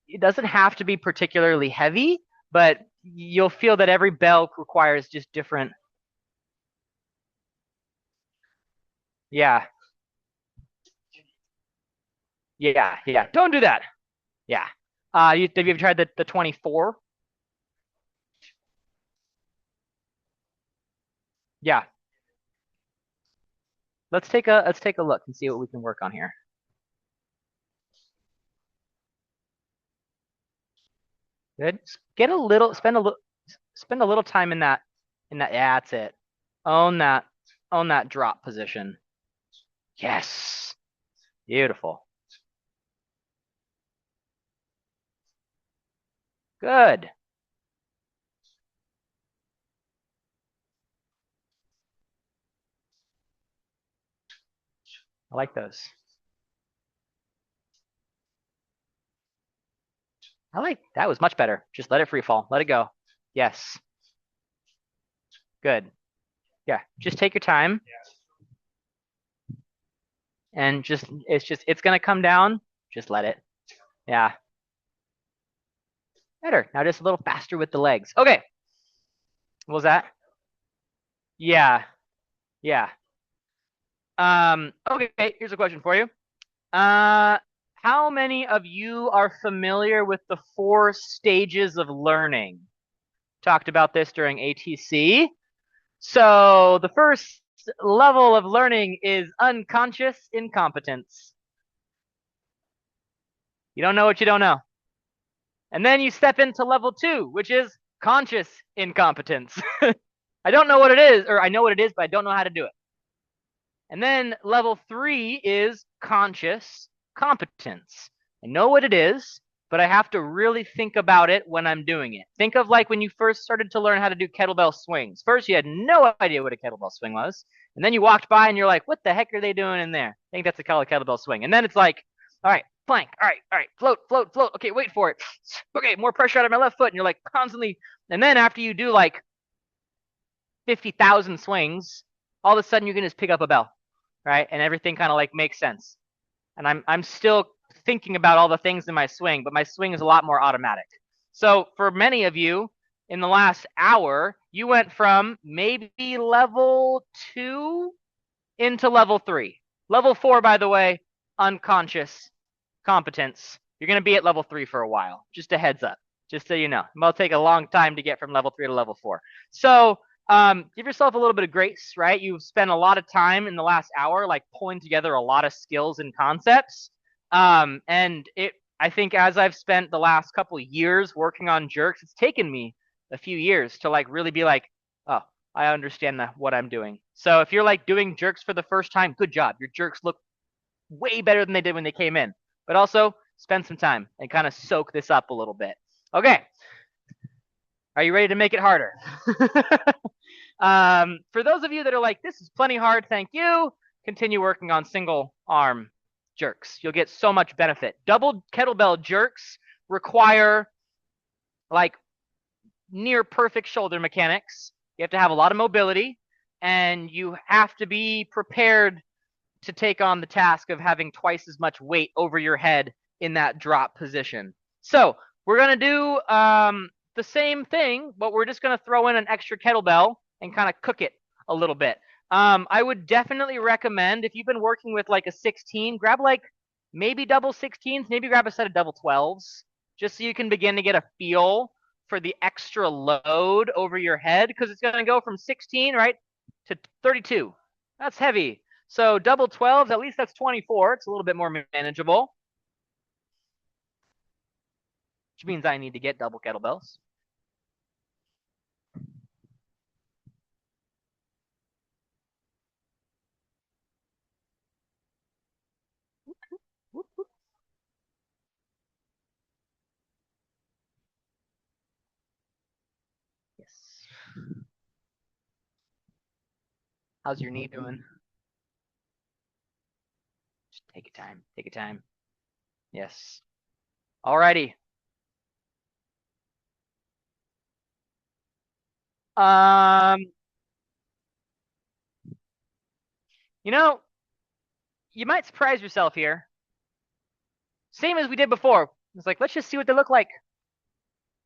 it doesn't have to be particularly heavy, but you'll feel that every bell requires just different. Yeah. Yeah. Don't do that. Yeah. Have you ever tried the 24? Yeah. Let's take a look and see what we can work on here. Good. Spend a little time in that, yeah, that's it. Own that drop position. Yes. Beautiful. Good. I like those. That was much better. Just let it free fall. Let it go. Yes. Good. Yeah. Just take your time. And it's gonna come down. Just let it. Yeah. Better. Now just a little faster with the legs. Okay. What was that? Yeah. Yeah. Okay, here's a question for you. How many of you are familiar with the 4 stages of learning? Talked about this during ATC. So the first level of learning is unconscious incompetence. You don't know what you don't know. And then you step into level 2, which is conscious incompetence. I don't know what it is, or I know what it is, but I don't know how to do it. And then level 3 is conscious competence. I know what it is, but I have to really think about it when I'm doing it. Think of like when you first started to learn how to do kettlebell swings. First, you had no idea what a kettlebell swing was. And then you walked by and you're like, what the heck are they doing in there? I think that's a kettlebell swing. And then it's like, all right, plank. All right, float. Okay, wait for it. Okay, more pressure out of my left foot. And you're like constantly. And then after you do like 50,000 swings, all of a sudden you can just pick up a bell, right? And everything kind of like makes sense. And I'm still thinking about all the things in my swing, but my swing is a lot more automatic. So for many of you in the last hour, you went from maybe level 2 into level 3. Level 4, by the way, unconscious competence. You're going to be at level 3 for a while. Just a heads up, just so you know. It'll take a long time to get from level 3 to level 4. So give yourself a little bit of grace, right? You've spent a lot of time in the last hour, like pulling together a lot of skills and concepts. And I think as I've spent the last couple of years working on jerks, it's taken me a few years to like really be like, oh, I understand what I'm doing. So if you're like doing jerks for the first time, good job. Your jerks look way better than they did when they came in. But also spend some time and kind of soak this up a little bit. Okay. Are you ready to make it harder? For those of you that are like, this is plenty hard, thank you, continue working on single arm jerks. You'll get so much benefit. Double kettlebell jerks require like near perfect shoulder mechanics. You have to have a lot of mobility, and you have to be prepared to take on the task of having twice as much weight over your head in that drop position. So we're going to do the same thing, but we're just going to throw in an extra kettlebell and kind of cook it a little bit. I would definitely recommend, if you've been working with like a 16, grab like maybe double 16s, maybe grab a set of double 12s, just so you can begin to get a feel for the extra load over your head, because it's going to go from 16, right, to 32. That's heavy. So double 12s, at least that's 24. It's a little bit more manageable, which means I need to get double kettlebells. Yes. How's your knee doing? Just take your time. Take your time. Yes. Alrighty. You know, you might surprise yourself here. Same as we did before. It's like, let's just see what they look like.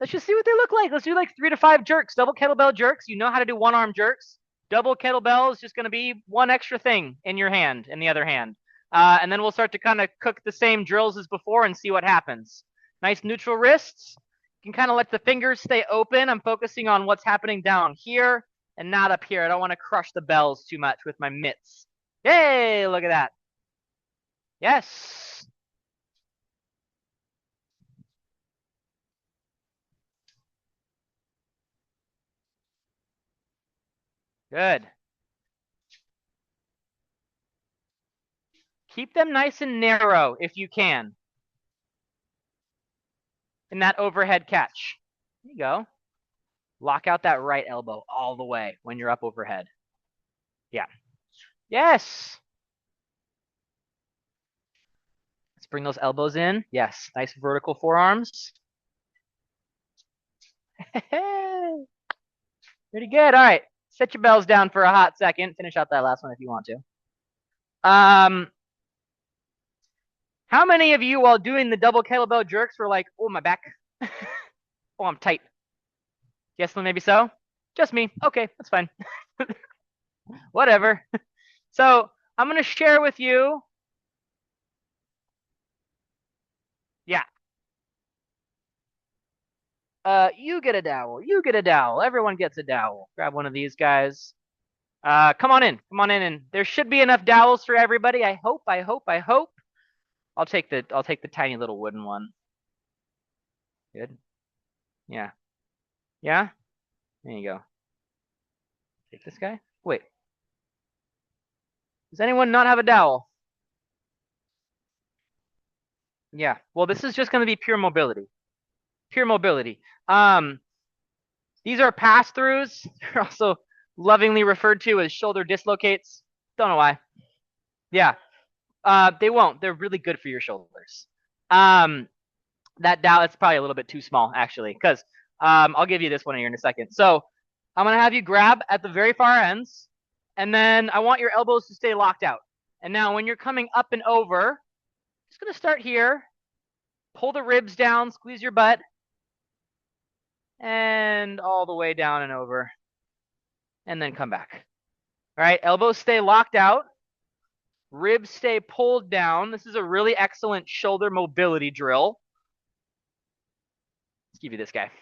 Let's just see what they look like. Let's do like 3 to 5 jerks, double kettlebell jerks. You know how to do one arm jerks. Double kettlebell is just going to be one extra thing in your hand, in the other hand. And then we'll start to kind of cook the same drills as before and see what happens. Nice neutral wrists. You can kind of let the fingers stay open. I'm focusing on what's happening down here and not up here. I don't want to crush the bells too much with my mitts. Yay, look at that. Yes. Good. Keep them nice and narrow if you can in that overhead catch. There you go. Lock out that right elbow all the way when you're up overhead. Yeah. Yes. Let's bring those elbows in. Yes. Nice vertical forearms. Pretty good. All right. Set your bells down for a hot second. Finish out that last one if you want to. How many of you, while doing the double kettlebell jerks, were like, oh, my back? Oh, I'm tight. Yes, maybe so. Just me. Okay, that's fine. Whatever. So I'm going to share with you. Yeah. You get a dowel. You get a dowel. Everyone gets a dowel. Grab one of these guys. Come on in. Come on in. And there should be enough dowels for everybody. I hope. I'll take the tiny little wooden one. Good. Yeah. Yeah? There you go. Take this guy. Wait. Does anyone not have a dowel? Yeah. Well, this is just going to be pure mobility. Pure mobility. These are pass-throughs. They're also lovingly referred to as shoulder dislocates. Don't know why. Yeah. They won't. They're really good for your shoulders. That dowel, it's probably a little bit too small, actually, because I'll give you this one here in a second. So I'm going to have you grab at the very far ends, and then I want your elbows to stay locked out. And now when you're coming up and over, just going to start here. Pull the ribs down, squeeze your butt, and all the way down and over, and then come back. All right, elbows stay locked out. Ribs stay pulled down. This is a really excellent shoulder mobility drill. Let's give you this guy.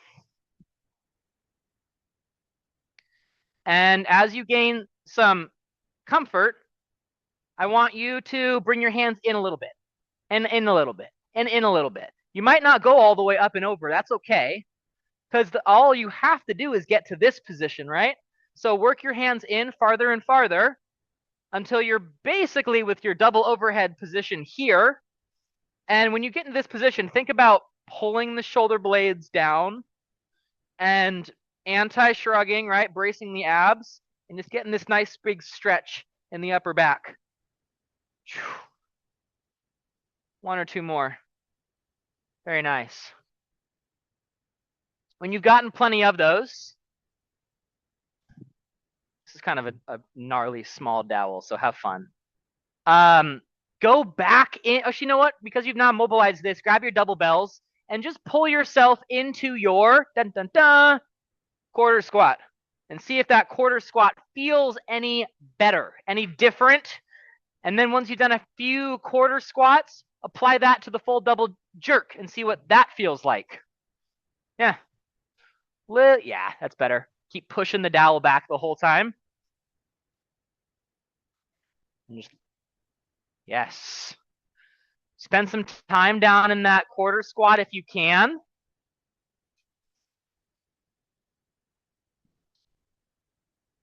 And as you gain some comfort, I want you to bring your hands in a little bit, and in a little bit, and in a little bit. You might not go all the way up and over. That's okay, because all you have to do is get to this position, right? So work your hands in farther and farther, until you're basically with your double overhead position here. And when you get in this position, think about pulling the shoulder blades down and anti-shrugging, right? Bracing the abs and just getting this nice big stretch in the upper back. One or two more. Very nice. When you've gotten plenty of those, this is kind of a gnarly small dowel, so have fun. Go back in. Oh, you know what? Because you've now mobilized this, grab your double bells and just pull yourself into your dun, dun, dun, quarter squat and see if that quarter squat feels any better, any different. And then once you've done a few quarter squats, apply that to the full double jerk and see what that feels like. Yeah. Yeah, that's better. Keep pushing the dowel back the whole time. Yes. Spend some time down in that quarter squat if you can.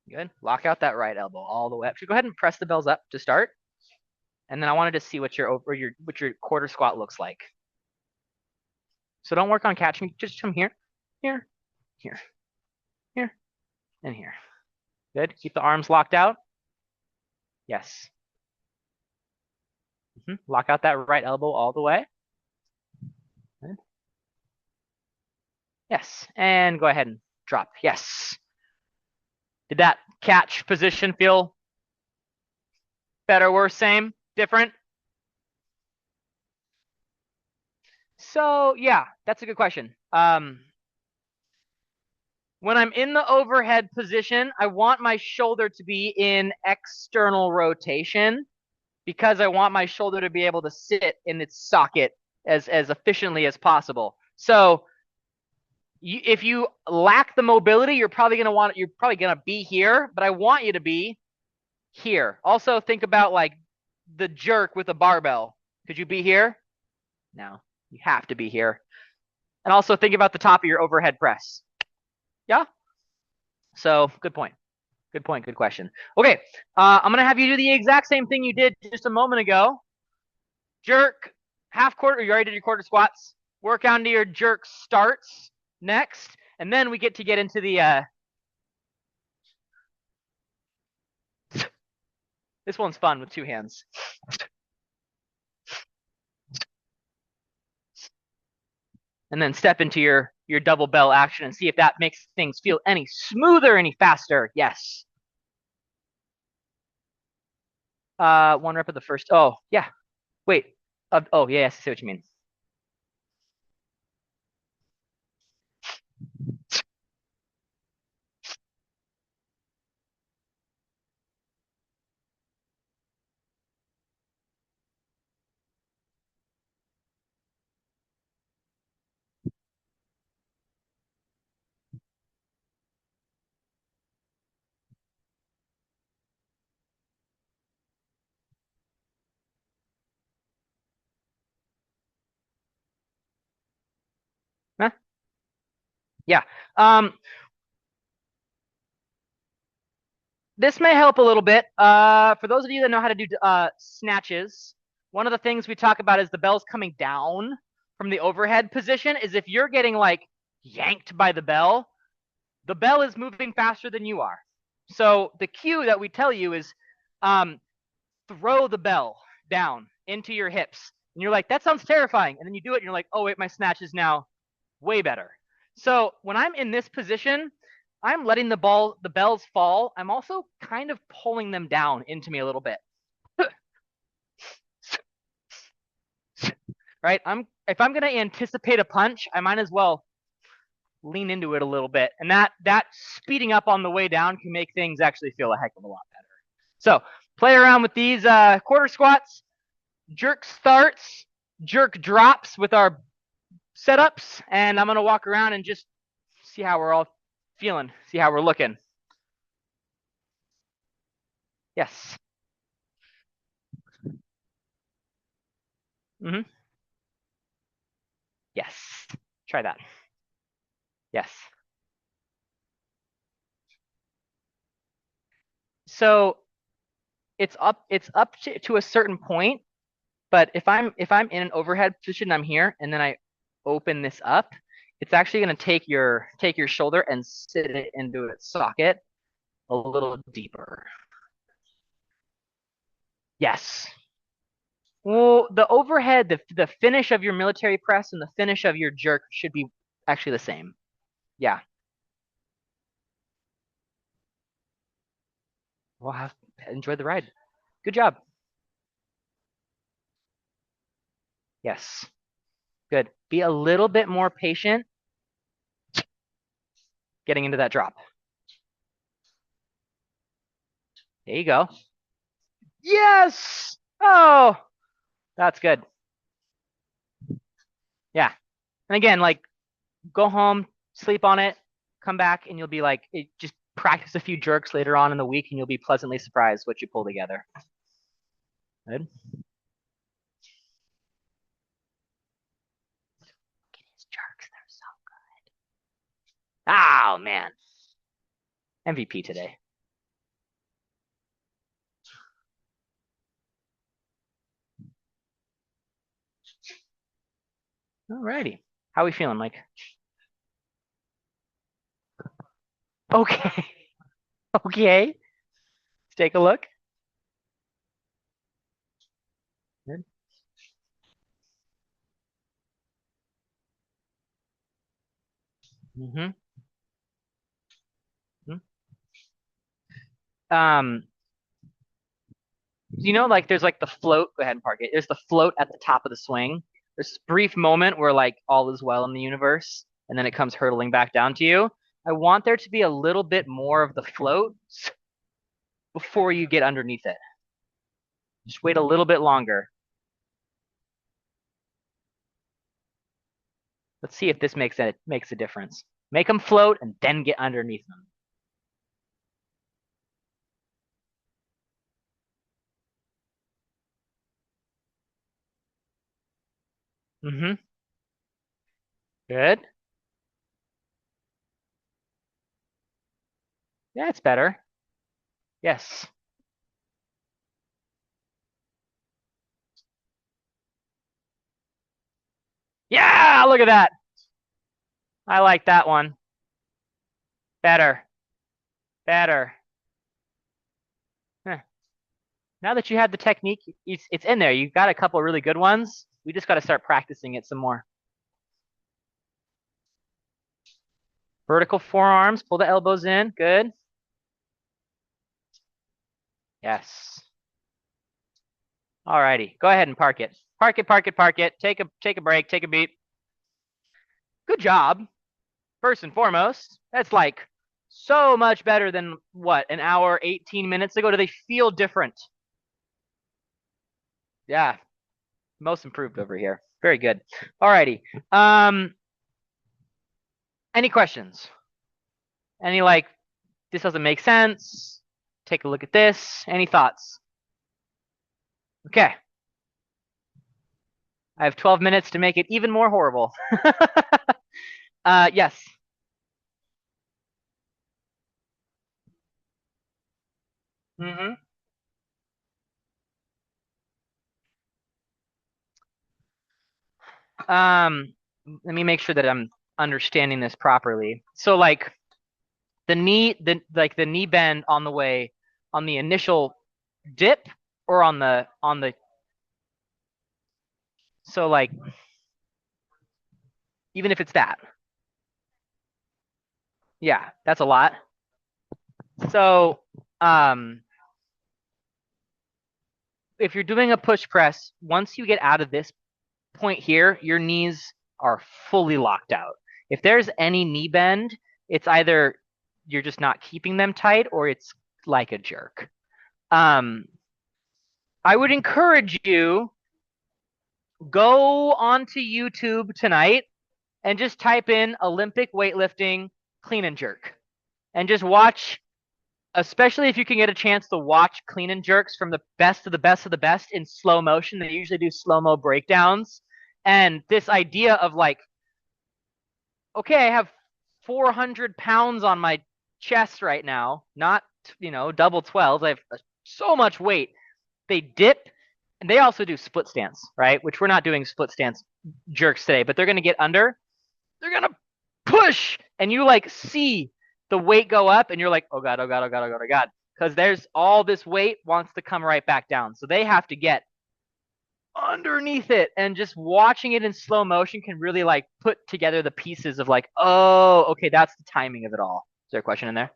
Good. Lock out that right elbow all the way up. So go ahead and press the bells up to start. And then I wanted to see what your quarter squat looks like. So don't work on catching, just from here, here, here, here, and here. Good. Keep the arms locked out. Yes. Lock out that right elbow all the way. Good. Yes. And go ahead and drop. Yes. Did that catch position feel better, worse, same, different? So yeah, that's a good question. When I'm in the overhead position, I want my shoulder to be in external rotation because I want my shoulder to be able to sit in its socket as efficiently as possible. So if you lack the mobility, you're probably gonna be here, but I want you to be here. Also think about like the jerk with a barbell. Could you be here? No, you have to be here. And also think about the top of your overhead press. Yeah. So good point. Good point. Good question. Okay. I'm going to have you do the exact same thing you did just a moment ago. Jerk, half quarter. You already did your quarter squats. Work on to your jerk starts next. And then we get into the, this one's fun with two hands. And then step into your double bell action and see if that makes things feel any smoother, any faster. Yes. One rep of the first. Oh, yeah. Wait. Oh, yeah, I see what you mean. Huh? Yeah. This may help a little bit. For those of you that know how to do snatches, one of the things we talk about is the bell's coming down from the overhead position. Is if you're getting like yanked by the bell is moving faster than you are. So the cue that we tell you is throw the bell down into your hips. And you're like, that sounds terrifying. And then you do it and you're like, oh wait, my snatch is now way better. So when I'm in this position, I'm letting the bells fall. I'm also kind of pulling them down into me a little bit. Right? If I'm going to anticipate a punch, I might as well lean into it a little bit. And that speeding up on the way down can make things actually feel a heck of a lot better. So play around with these quarter squats, jerk starts, jerk drops with our setups, and I'm going to walk around and just see how we're all feeling, see how we're looking. Yes. Yes. Try that. Yes. So it's up to a certain point, but if I'm in an overhead position, I'm here, and then I open this up, it's actually going to take your shoulder and sit it into its socket a little deeper. Yes. Well, the overhead, the finish of your military press and the finish of your jerk should be actually the same. Yeah. Well, enjoy the ride. Good job. Yes. Good. Be a little bit more patient getting into that drop. There you go. Yes. Oh, that's good. Yeah. And again, like, go home, sleep on it, come back, and you'll be like, just practice a few jerks later on in the week, and you'll be pleasantly surprised what you pull together. Good. His jerks, they're so good. Oh man, MVP today. Alrighty, how are we feeling, Mike? Okay, okay. Let's take a look. Good. Mm-hmm. Um, you know, like there's like the float. Go ahead and park it. There's the float at the top of the swing. There's this brief moment where like all is well in the universe, and then it comes hurtling back down to you. I want there to be a little bit more of the float before you get underneath it. Just wait a little bit longer. Let's see if this makes a difference. Make them float and then get underneath them. Mm-hmm. Good. Yeah, it's better. Yes. Yeah, look at that. I like that one. Better. Better. Huh. Now that you have the technique, it's in there. You've got a couple really good ones. We just got to start practicing it some more. Vertical forearms. Pull the elbows in. Good. Yes. Alrighty. Go ahead and park it. Park it, park it, park it. Take a break. Take a beat. Good job. First and foremost, that's like so much better than what, an hour, 18 minutes ago. Do they feel different? Yeah. Most improved over here. Very good. Alrighty. Any questions? Any like, this doesn't make sense? Take a look at this. Any thoughts? Okay. I have 12 minutes to make it even more horrible. Yes. Mm-hmm. Let me make sure that I'm understanding this properly. So like the knee bend on the way on the initial dip or on the so like even if it's that. Yeah, that's a lot. So um if you're doing a push press, once you get out of this point here, your knees are fully locked out. If there's any knee bend, it's either you're just not keeping them tight or it's like a jerk. Um I would encourage you go onto YouTube tonight and just type in Olympic weightlifting clean and jerk and just watch, especially if you can get a chance to watch clean and jerks from the best of the best of the best in slow motion. They usually do slow-mo breakdowns. And this idea of like, okay, I have 400 pounds on my chest right now, not, double 12. I have so much weight. They dip, and they also do split stance, right? Which we're not doing split stance jerks today, but they're going to get under. They're going to push, and you like see the weight go up, and you're like, oh God, oh God, oh God, oh God, oh God. Because there's all this weight wants to come right back down. So they have to get underneath it, and just watching it in slow motion can really like put together the pieces of like, oh, okay, that's the timing of it all. Is there a question in there?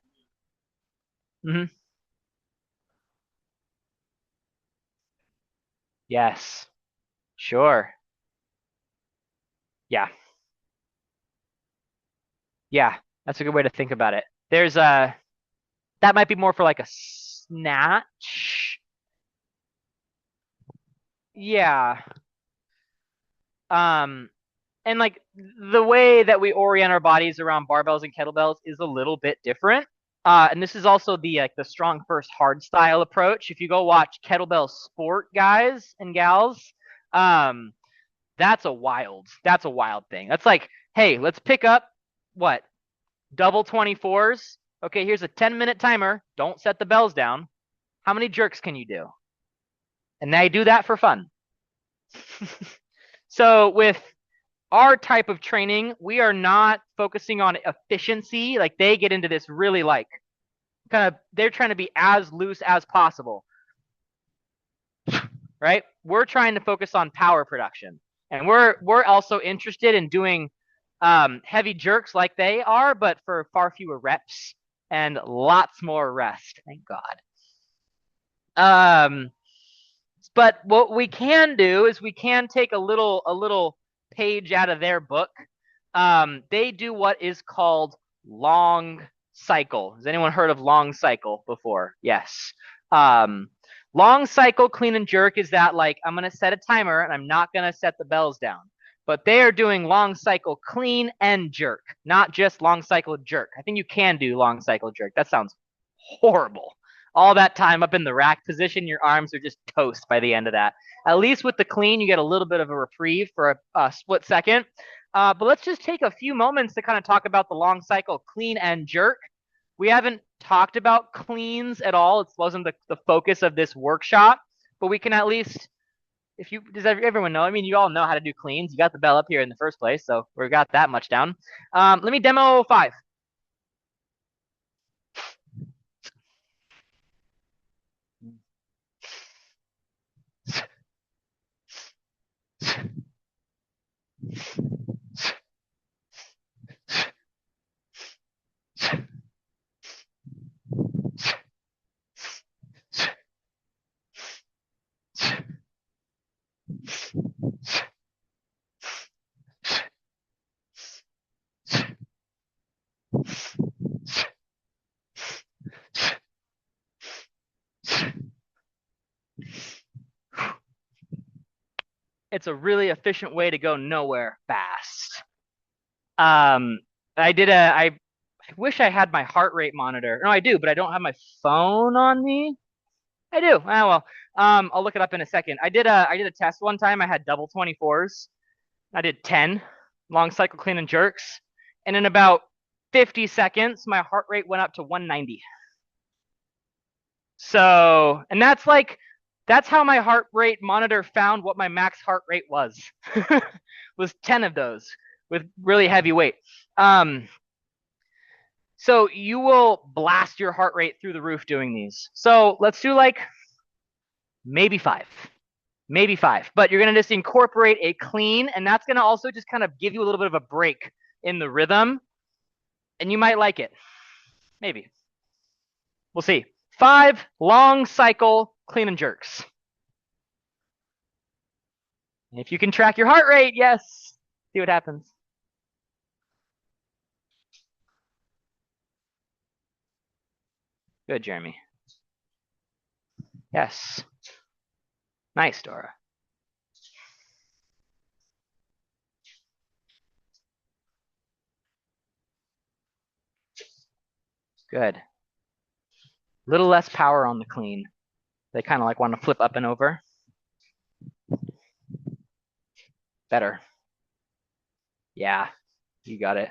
Mm-hmm. Yes. Sure. Yeah. Yeah. That's a good way to think about it. There's a that might be more for like a snatch. Yeah. Um, and like the way that we orient our bodies around barbells and kettlebells is a little bit different. And this is also the like the StrongFirst hard style approach. If you go watch kettlebell sport guys and gals, um, that's a wild thing. That's like, hey, let's pick up what double 24s. Okay, here's a 10-minute timer. Don't set the bells down. How many jerks can you do? And they do that for fun. So with our type of training, we are not focusing on efficiency. Like they get into this really like kind of they're trying to be as loose as possible. Right? We're trying to focus on power production. And we're also interested in doing heavy jerks like they are, but for far fewer reps and lots more rest. Thank God. But what we can do is we can take a little page out of their book. They do what is called long cycle. Has anyone heard of long cycle before? Yes. Long cycle clean and jerk is that like I'm gonna set a timer and I'm not gonna set the bells down. But they are doing long cycle clean and jerk, not just long cycle jerk. I think you can do long cycle jerk. That sounds horrible. All that time up in the rack position, your arms are just toast by the end of that. At least with the clean, you get a little bit of a reprieve for a split second. But let's just take a few moments to kind of talk about the long cycle clean and jerk. We haven't talked about cleans at all. It wasn't the focus of this workshop, but we can at least, if you, does everyone know? I mean, you all know how to do cleans. You got the bell up here in the first place, so we got that much down. Let me demo 5. It's a really efficient way to go nowhere fast. I wish I had my heart rate monitor. No, I do, but I don't have my phone on me. I do. Ah, well, I'll look it up in a second. I did a test one time. I had double 24s. I did 10 long cycle clean and jerks, and in about 50 seconds, my heart rate went up to 190. So, and that's how my heart rate monitor found what my max heart rate was. Was 10 of those with really heavy weight. So you will blast your heart rate through the roof doing these. So let's do like maybe 5. Maybe 5. But you're going to just incorporate a clean, and that's going to also just kind of give you a little bit of a break in the rhythm. And you might like it. Maybe. We'll see. 5 long cycle clean and jerks. If you can track your heart rate, yes. See what happens. Good, Jeremy. Yes. Nice, Dora. Good. Little less power on the clean. They kind of like want to flip up and over. Better. Yeah, you got it.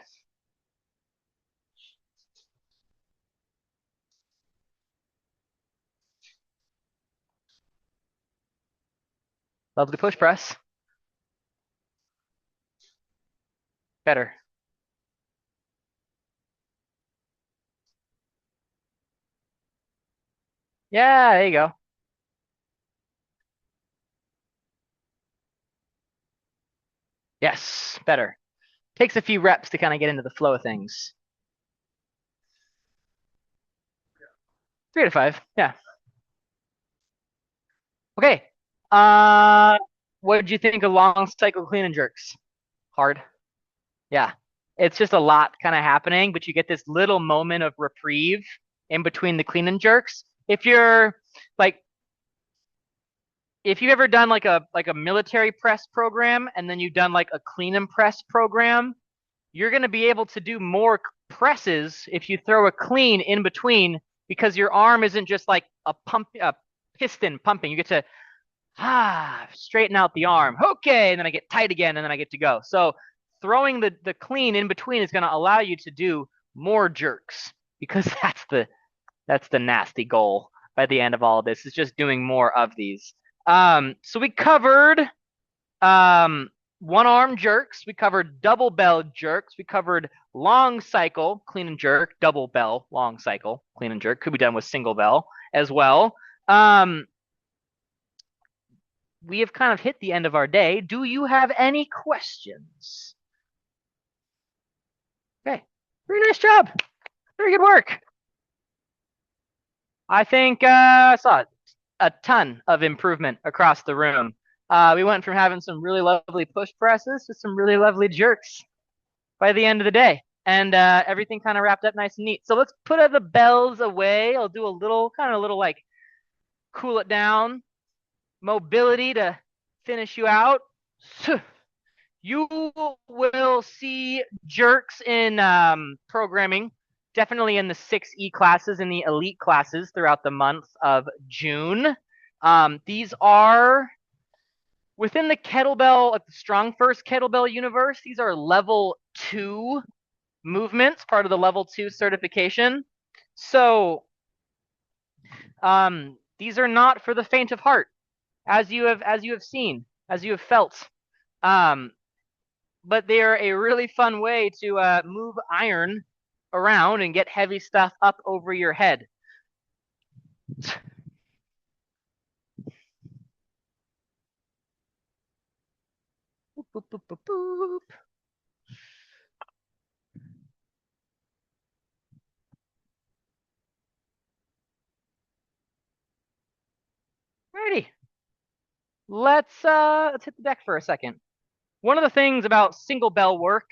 Lovely push press. Better. Yeah, there you go. Yes, better. Takes a few reps to kind of get into the flow of things. 3 to 5. Yeah. Okay. Uh, what did you think of long cycle clean and jerks? Hard. Yeah. It's just a lot kind of happening, but you get this little moment of reprieve in between the clean and jerks. If you're like, if you've ever done like a military press program and then you've done like a clean and press program, you're going to be able to do more presses if you throw a clean in between because your arm isn't just like a piston pumping. You get to straighten out the arm. Okay, and then I get tight again, and then I get to go. So throwing the clean in between is going to allow you to do more jerks because that's the nasty goal by the end of all of this. Is just doing more of these. So we covered one arm jerks, we covered double bell jerks, we covered long cycle clean and jerk, double bell long cycle clean and jerk. Could be done with single bell as well. We have kind of hit the end of our day. Do you have any questions? Okay, very nice job. Very good work. I think I saw a ton of improvement across the room. We went from having some really lovely push presses to some really lovely jerks by the end of the day. And everything kind of wrapped up nice and neat. So let's put the bells away. I'll do a little like cool it down mobility to finish you out. You will see jerks in programming, definitely in the 6E classes, in the elite classes throughout the month of June. These are within the kettlebell, like the StrongFirst kettlebell universe. These are level 2 movements, part of the level 2 certification. So these are not for the faint of heart, as you have seen, as you have felt. But they are a really fun way to move iron around and get heavy stuff up over your head. Boop, boop, boop, boop, boop. Alrighty. Let's hit the deck for a second. One of the things about single bell work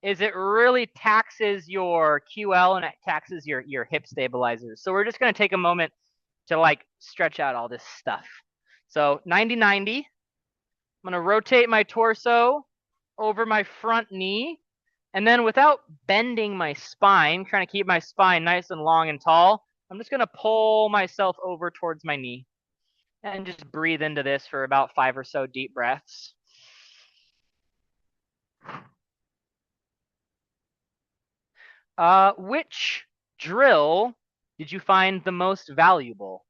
is it really taxes your QL and it taxes your hip stabilizers. So we're just going to take a moment to like stretch out all this stuff. So 90-90. I'm going to rotate my torso over my front knee. And then without bending my spine, trying to keep my spine nice and long and tall, I'm just going to pull myself over towards my knee and just breathe into this for about 5 or so deep breaths. Which drill did you find the most valuable?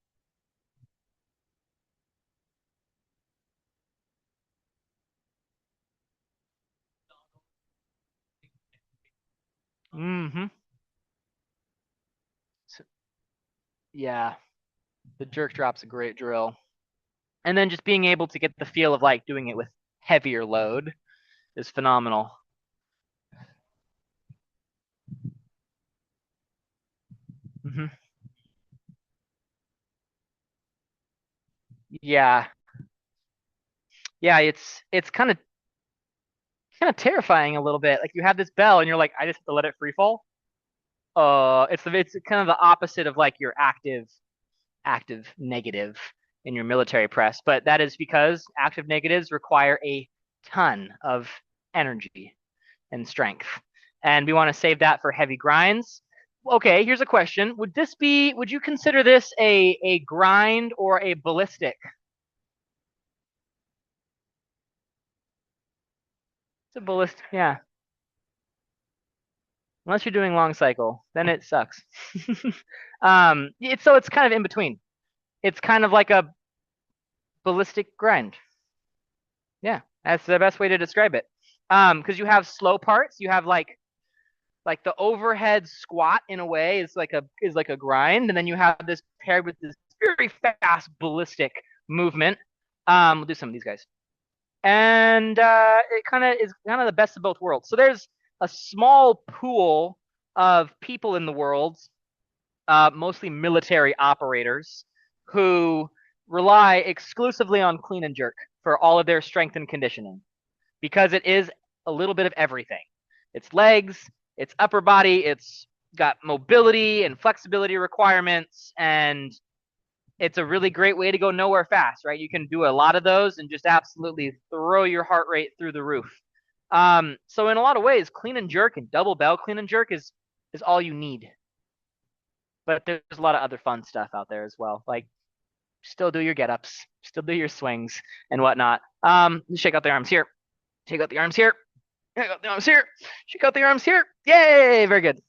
Mm-hmm. So, yeah, the jerk drop's a great drill. And then just being able to get the feel of like doing it with heavier load is phenomenal. Mm-hmm. Yeah. Yeah, it's kind of terrifying a little bit. Like you have this bell and you're like, I just have to let it free fall. It's kind of the opposite of like your active negative in your military press, but that is because active negatives require a ton of energy and strength, and we want to save that for heavy grinds. Okay, here's a question: would you consider this a grind or a ballistic? It's a ballistic, yeah. Unless you're doing long cycle, then it sucks. It's kind of in between. It's kind of like a ballistic grind. Yeah, that's the best way to describe it. Because you have slow parts, you have like the overhead squat in a way is like a grind, and then you have this paired with this very fast ballistic movement. We'll do some of these guys, and it kind of is kind of the best of both worlds. So there's a small pool of people in the world, mostly military operators, who rely exclusively on clean and jerk for all of their strength and conditioning because it is a little bit of everything. It's legs, it's upper body, it's got mobility and flexibility requirements, and it's a really great way to go nowhere fast, right? You can do a lot of those and just absolutely throw your heart rate through the roof. So in a lot of ways, clean and jerk and double bell clean and jerk is all you need. But there's a lot of other fun stuff out there as well. Like still do your get-ups, still do your swings and whatnot. Shake out the arms here. Shake out the arms here. Shake out the arms here. Shake out the arms here. Yay! Very good.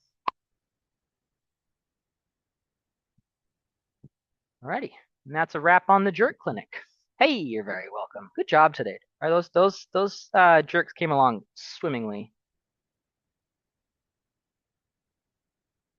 Alrighty. And that's a wrap on the jerk clinic. Hey, you're very welcome. Good job today. Are those jerks came along swimmingly.